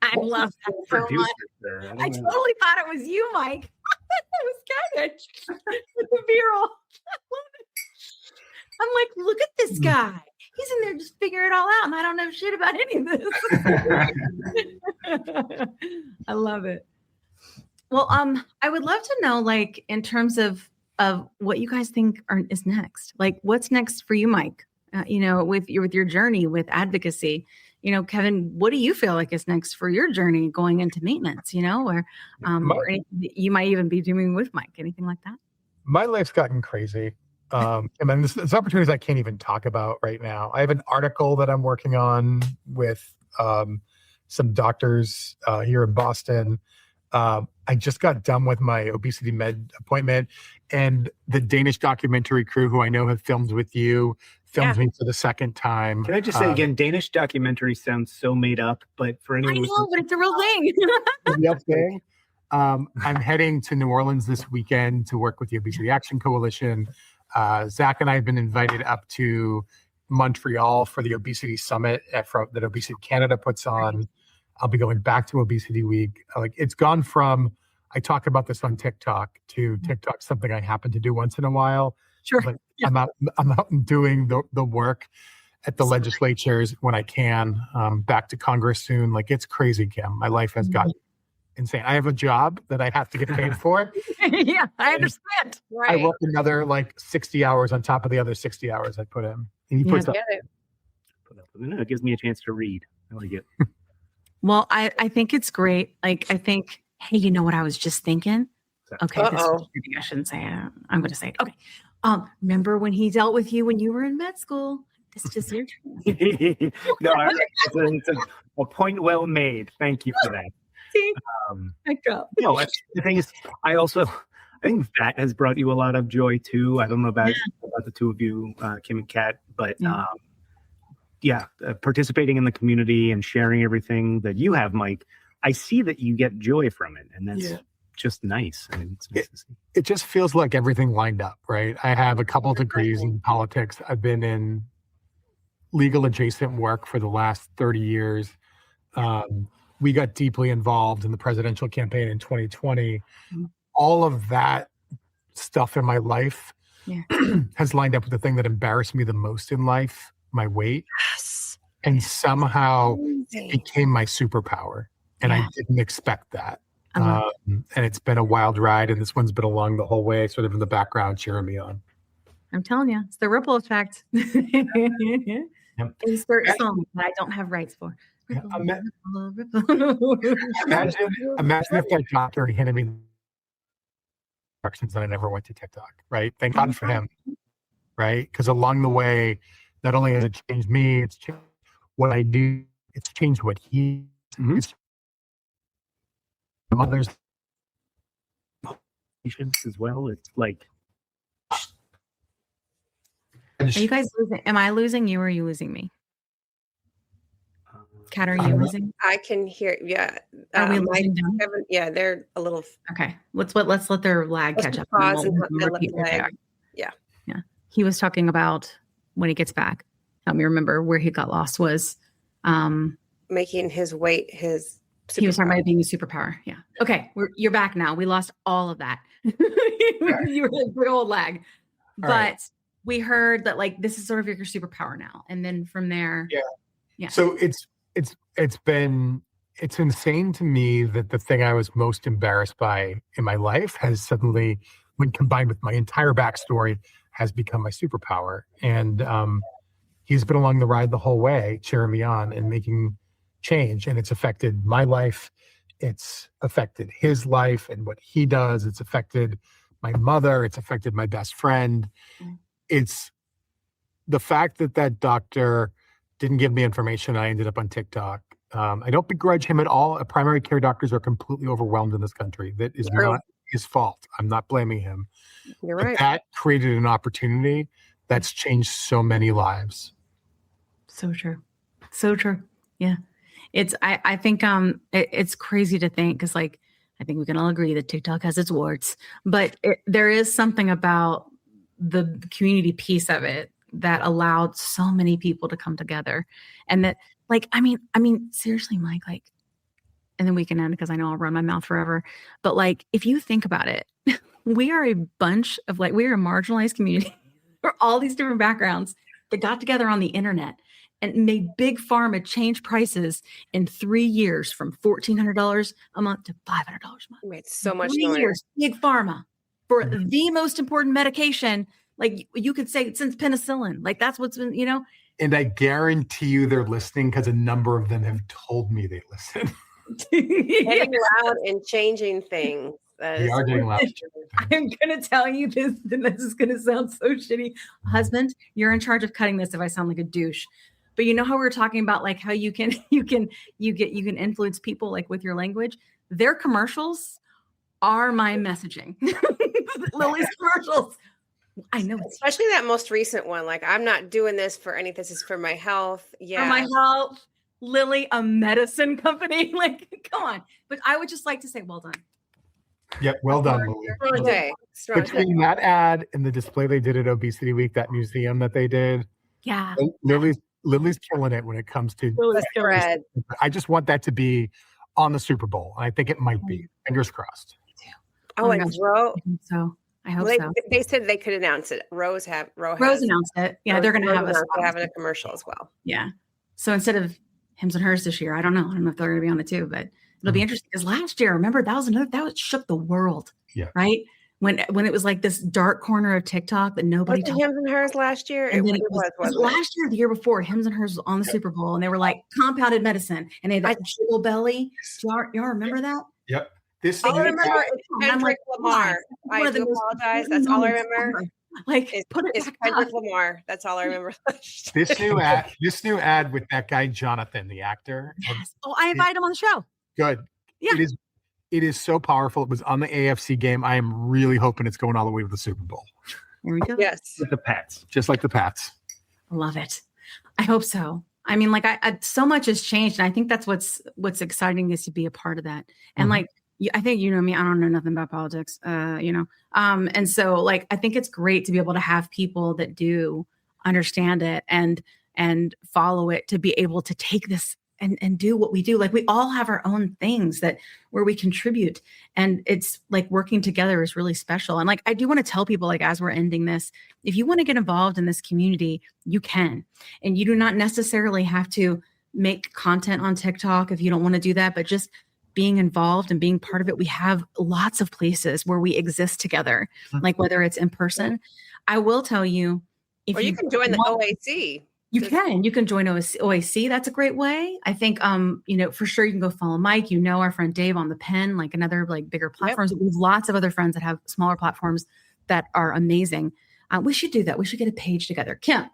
I love that so much. I totally thought it was you, Mike. That was kind of the B-roll. I'm like, look at this guy. He's in there just figuring it all out, and I don't know shit about any of this. I love it. Well, I would love to know, like, in terms of what you guys think is next. Like, what's next for you, Mike? You know, with your journey with advocacy. You know, Kevin, what do you feel like is next for your journey going into maintenance? You know, or anything you might even be doing with Mike, anything like that? My life's gotten crazy. And then there's opportunities I can't even talk about right now. I have an article that I'm working on with some doctors here in Boston. I just got done with my obesity med appointment, and the Danish documentary crew, who I know have filmed with you, filmed me for the second time. Can I just say again, Danish documentary sounds so made up, but for anyone, I know, but it's a real thing. Real thing. I'm heading to New Orleans this weekend to work with the Obesity Action Coalition. Zach and I have been invited up to Montreal for the Obesity Summit that Obesity Canada puts on. I'll be going back to Obesity Week. Like, it's gone from, I talk about this on TikTok, to TikTok something I happen to do once in a while. Sure. But I'm out and doing the work at the legislatures when I can. Back to Congress soon. Like, it's crazy, Kim. My life has gotten insane. I have a job that I have to get paid for. Yeah, I understand. Right. I work another like 60 hours on top of the other 60 hours I put in. And he puts up. It gives me a chance to read. I like it. Well, I think it's great. Like, I think, hey, you know what I was just thinking? Okay, this is, I shouldn't say it. I'm going to say it. Okay. Remember when he dealt with you when you were in med school? This is just your turn. No, it's a point well made. Thank you for that. See? The thing is, I think that has brought you a lot of joy too. I don't know about the two of you, Kim and Kat, but participating in the community and sharing everything that you have, Mike, I see that you get joy from it, and that's just nice. I mean, it's nice to see. It just feels like everything lined up, right? I have a couple degrees in politics. I've been in legal adjacent work for the last 30 years. we got deeply involved in the presidential campaign in 2020. Mhm. All of that stuff in my life has lined up with the thing that embarrassed me the most in life, my weight. Yes. And somehow it Amazing. became my superpower. And I didn't expect that. I love And it's been a wild ride. And this one's been along the whole way, sort of in the background, cheering me on. I'm telling you, it's the ripple effect. Insert song that I don't have rights for. Yeah, Ripple, ripple. Imagine if that doctor handed me instructions that I never went to TikTok, right? Thank God for him, right? Because along the way, not only has it changed me, it's changed what I do, it's changed what he is. Others Patients as well. It's like, Are you guys losing? Am I losing you or are you losing me? Kat, are you losing? I can hear. Yeah. Are we Mike, losing them? Kevin, yeah, they're a little. Okay, let's let their lag Let's catch up. pause then and we'll let repeat the what they lag. are. Yeah. Yeah. He was talking about when he gets back. Help me remember where he got lost was. Making his weight his. He was talking about it being a superpower. Yeah. Okay, you're back now. We lost all of that. You were like good old lag, but right. we heard that like this is sort of your superpower now, and then from there. Yeah. So it's been insane to me that the thing I was most embarrassed by in my life has suddenly, when combined with my entire backstory, has become my superpower. And he's been along the ride the whole way, cheering me on and making change. And it's affected my life. It's affected his life and what he does. It's affected my mother. It's affected my best friend. It's the fact that doctor didn't give me information. I ended up on TikTok. I don't begrudge him at all. Primary care doctors are completely overwhelmed in this country. That is not his fault. I'm not blaming him. You're But right. that created an opportunity that's changed so many lives. So true. So true. Yeah. I think it's crazy to think because like I think we can all agree that TikTok has its warts, but there is something about the community piece of it that allowed so many people to come together. And that like, I mean, seriously, Mike, like, and then we can end because I know I'll run my mouth forever. But like, if you think about it, we are a bunch of like, we are a marginalized community for all these different backgrounds that got together on the internet and made big pharma change prices in 3 years from $1,400 a month to $500 a month. Made so much 3 noise. years, big pharma for the most important medication. Like you could say since penicillin, like that's what's been, you know. And I guarantee you they're listening because a number of them have told me they listen. Getting loud and changing things. They are getting loud. I'm going to tell you this, and this is going to sound so shitty. Husband, you're in charge of cutting this if I sound like a douche. But you know how we were talking about like how you can influence people like with your language? Their commercials are my messaging. Lily's commercials. I know. Especially that most recent one. Like, I'm not doing this for anything. This is for my health. Yeah. For my health. Lily, a medicine company. Like, come on. But I would just like to say, well done. Yep. Well done, Lily. Strong day. Strong day. Between that ad and the display they did at Obesity Week, that museum that they did. Yeah. Lily's killing it when it comes to Spread. I just want that to be on the Super Bowl. And I think it might be. Fingers crossed. Oh, and Ro. So I hope Well, so. they said they could announce it. Ro Rose announced it. Yeah, they're going to have having a commercial as well. Yeah. So instead of Hims and Hers this year, I don't know if they're going to be on it too, but it'll be interesting because last year, remember that shook the world. Yeah. Right. When it was like this dark corner of TikTok that nobody talked. Hims and Hers last year. And then it was last year, the year before, Hims and Hers was on the Super Bowl, and they were like compounded medicine, and they had that jiggle belly. Y'all remember that? Yep. All I remember is Kendrick Lamar. I do apologize. That's all I remember. Like, it's Kendrick Lamar. That's all I remember. This new ad with that guy Jonathan, the actor. Yes. Oh, I invited him on the show. Good. Yeah. It is so powerful. It was on the AFC game. I am really hoping it's going all the way to the Super Bowl. There we go. Yes. With the Pats. Just like the Pats. Love it. I hope so. I mean, like I so much has changed. And I think that's what's exciting is to be a part of that. And like, I think, you know me, I don't know nothing about politics, and so like, I think it's great to be able to have people that do understand it and follow it to be able to take this and do what we do. Like, we all have our own things where we contribute, and it's like working together is really special. And like, I do want to tell people, like, as we're ending this, if you want to get involved in this community, you can, and you do not necessarily have to make content on TikTok if you don't want to do that, but just being involved and being part of it. We have lots of places where we exist together, like whether it's in person. I will tell you, if you can join the OAC. You can join OAC. That's a great way. I think, for sure you can go follow Mike, our friend Dave on the Pen, like another like bigger platforms. Yep. We have lots of other friends that have smaller platforms that are amazing. We should do that. We should get a page together. Kim,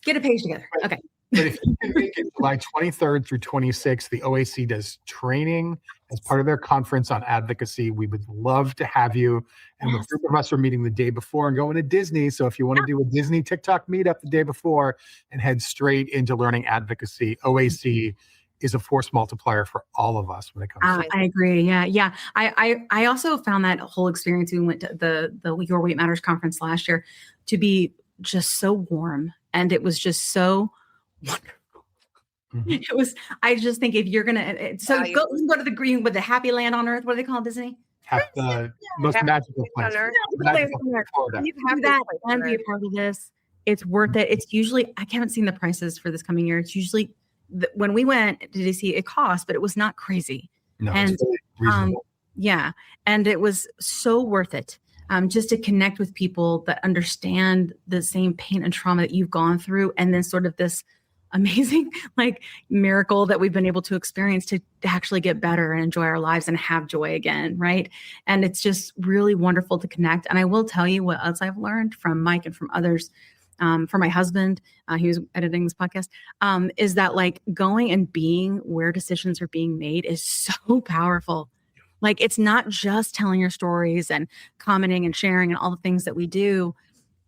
get a page together. Okay. But if you can make it July 23rd through 26th, the OAC does training as part of their conference on advocacy. We would love to have you. And the group of us are meeting the day before and going to Disney. So if you want to do a Disney TikTok meetup the day before and head straight into learning advocacy, OAC is a force multiplier for all of us when it comes to I agree. Yeah. I also found that whole experience. We went to the Your Weight Matters conference last year to be just so warm. And it was just so wonderful. Mm-hmm. It was. I just think if you're gonna, go to the green with the happy land on earth. What do they call Disney? The most magical place. You can do that and be a part of this. It's worth it. It's usually, I haven't seen the prices for this coming year. It's usually when we went to DC, it cost, but it was not crazy. No, and it's reasonable. And it was so worth it. Just to connect with people that understand the same pain and trauma that you've gone through, and then sort of this amazing like miracle that we've been able to experience to actually get better and enjoy our lives and have joy again, right? And it's just really wonderful to connect. And I will tell you what else I've learned from Mike and from others, from my husband, he was editing this podcast, is that like going and being where decisions are being made is so powerful. Like, it's not just telling your stories and commenting and sharing and all the things that we do,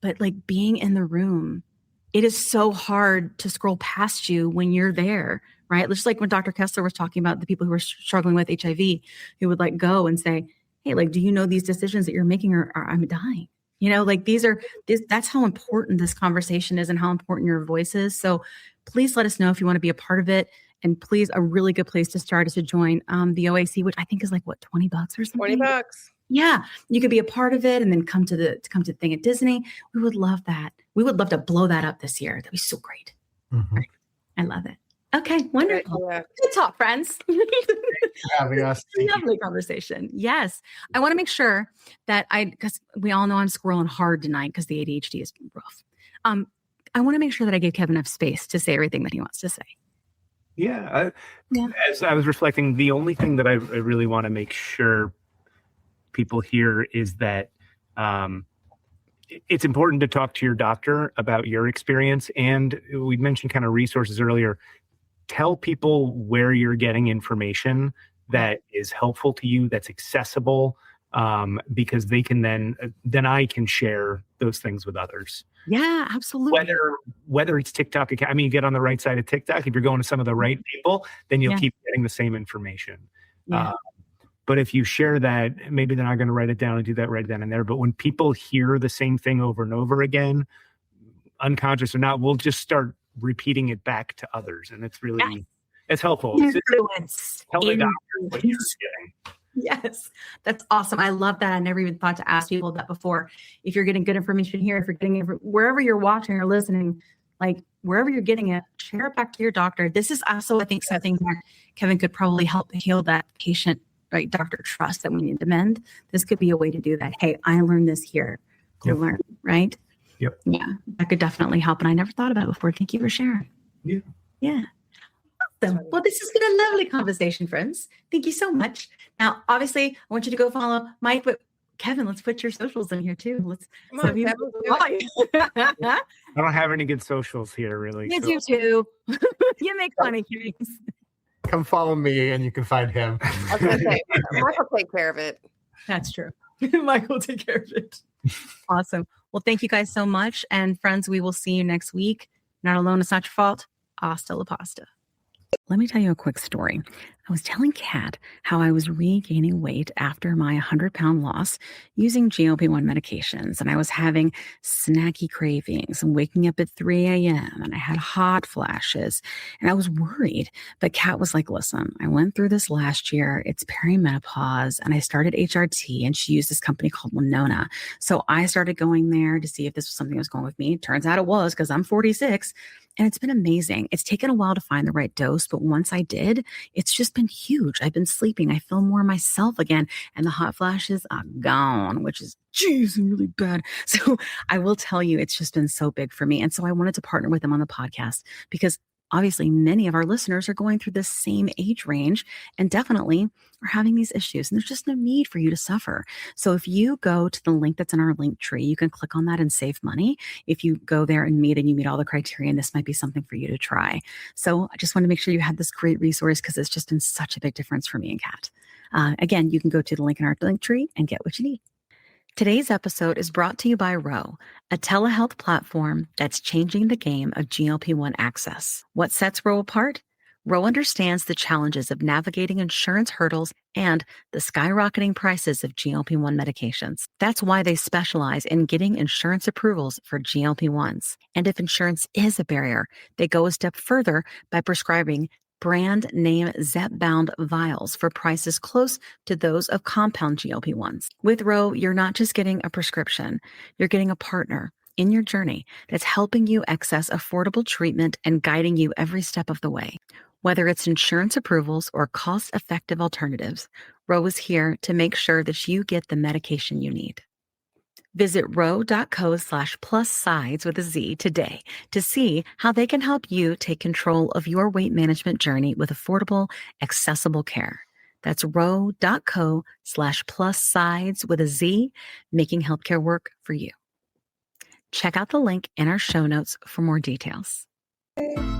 but like being in the room. It is so hard to scroll past you when you're there, right? Just like when Dr. Kessler was talking about the people who are struggling with HIV, who would like go and say, hey, like, do you know these decisions that you're making are I'm dying? Like that's how important this conversation is and how important your voice is. So please let us know if you want to be a part of it. And please, a really good place to start is to join the OAC, which I think is like what, $20 or something? $20. Yeah, you could be a part of it and then come to the thing at Disney. We would love that. We would love to blow that up this year. That'd be so great. Mm-hmm. Right. I love it. Okay, wonderful. Good talk, friends. Having us. Lovely conversation. Yes, I want to make sure that because we all know I'm squirreling hard tonight because the ADHD is rough. I want to make sure that I gave Kevin enough space to say everything that he wants to say. Yeah. As I was reflecting, the only thing that I really want to make sure people hear is that it's important to talk to your doctor about your experience. And we mentioned kind of resources earlier. Tell people where you're getting information that is helpful to you, that's accessible, because they can then I can share those things with others. Yeah, absolutely. Whether it's TikTok, I mean, you get on the right side of TikTok. If you're going to some of the right people, then you'll keep getting the same information. Yeah. But if you share that, maybe they're not going to write it down and do that right then and there. But when people hear the same thing over and over again, unconscious or not, we'll just start repeating it back to others. And it's really, it's helpful. Influence. Tell the doctor what you're getting. Yes, that's awesome. I love that. I never even thought to ask people that before. If you're getting good information here, if you're getting it wherever you're watching or listening, like wherever you're getting it, share it back to your doctor. This is also, I think, something that Kevin could probably help heal that patient, right? Doctor trust that we need to mend. This could be a way to do that. Hey, I learned this here. Go learn, right? Yep. Yeah, that could definitely help. And I never thought about it before. Thank you for sharing. Yeah. Yeah. Awesome. Well, this has been a lovely conversation, friends. Thank you so much. Now, obviously, I want you to go follow Mike, but Kevin, let's put your socials in here too. I don't have any good socials here, really. You do too. You make funny things. Come follow me and you can find him. I was going to say, Michael will take care of it. That's true. Michael will take care of it. Awesome. Well, thank you guys so much. And friends, we will see you next week. Not alone, it's not your fault. Hasta la pasta. Let me tell you a quick story. I was telling Kat how I was regaining weight after my 100-pound loss using GLP-1 medications, and I was having snacky cravings and waking up at 3 a.m. and I had hot flashes, and I was worried. But Kat was like, listen, I went through this last year. It's perimenopause, and I started HRT, and she used this company called Winona. So I started going there to see if this was something that was going with me. Turns out it was, because I'm 46. And it's been amazing. It's taken a while to find the right dose, but once I did, it's just been huge. I've been sleeping. I feel more myself again, and the hot flashes are gone, which is, geez, really bad. So I will tell you, it's just been so big for me. And so I wanted to partner with them on the podcast because obviously many of our listeners are going through the same age range and definitely are having these issues. And there's just no need for you to suffer. So if you go to the link that's in our link tree, you can click on that and save money. If you go there and you meet all the criteria, and this might be something for you to try. So I just want to make sure you had this great resource because it's just been such a big difference for me and Kat. Again, you can go to the link in our link tree and get what you need. Today's episode is brought to you by Ro, a telehealth platform that's changing the game of GLP-1 access. What sets Ro apart? Ro understands the challenges of navigating insurance hurdles and the skyrocketing prices of GLP-1 medications. That's why they specialize in getting insurance approvals for GLP-1s. And if insurance is a barrier, they go a step further by prescribing brand name zepbound vials for prices close to those of compound GLP-1s. With Ro, you're not just getting a prescription, you're getting a partner in your journey that's helping you access affordable treatment and guiding you every step of the way. Whether it's insurance approvals or cost-effective alternatives, Ro is here to make sure that you get the medication you need. Visit ro.co/plussides with a Z today to see how they can help you take control of your weight management journey with affordable, accessible care. That's ro.co/plussides with a Z, making healthcare work for you. Check out the link in our show notes for more details.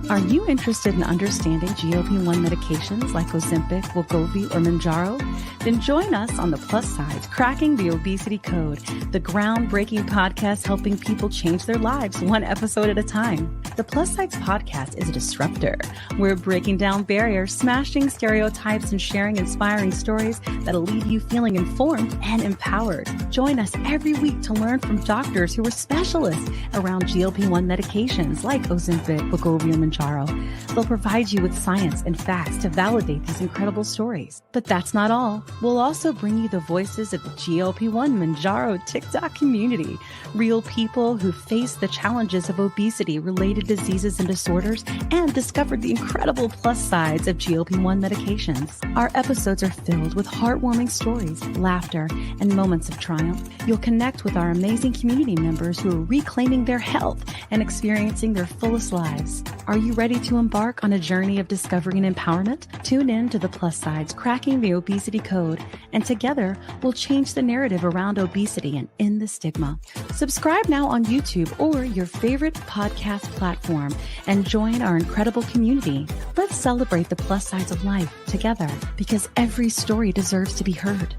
Are you interested in understanding GLP-1 medications like Ozempic, wegovy, or Mounjaro? Then join us on the Plus Sides Cracking the Obesity Code, the groundbreaking podcast helping people change their lives one episode at a time. The Plus Sides podcast is a disruptor. We're breaking down barriers, smashing stereotypes, and sharing inspiring stories that'll leave you feeling informed and empowered. Join us every week to learn from doctors who are specialists around GLP-1 medications like Ozempic, wegovy, and Mounjaro. They'll provide you with science and facts to validate these incredible stories. But that's not all. We'll also bring you the voices of the GLP-1 Mounjaro TikTok community, real people who face the challenges of obesity-related diseases and disorders and discovered the incredible plus sides of GLP-1 medications. Our episodes are filled with heartwarming stories, laughter, and moments of triumph. You'll connect with our amazing community members who are reclaiming their health and experiencing their fullest lives. Are you ready to embark on a journey of discovery and empowerment? Tune in to the Plus Sides Cracking the Obesity Code, and together we'll change the narrative around obesity and end the stigma. Subscribe now on YouTube or your favorite podcast platform and join our incredible community. Let's celebrate the plus sides of life together, because every story deserves to be heard.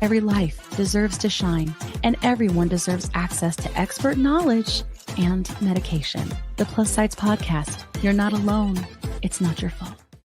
Every life deserves to shine, and everyone deserves access to expert knowledge and medication. The Plus Sides Podcast. You're not alone. It's not your fault.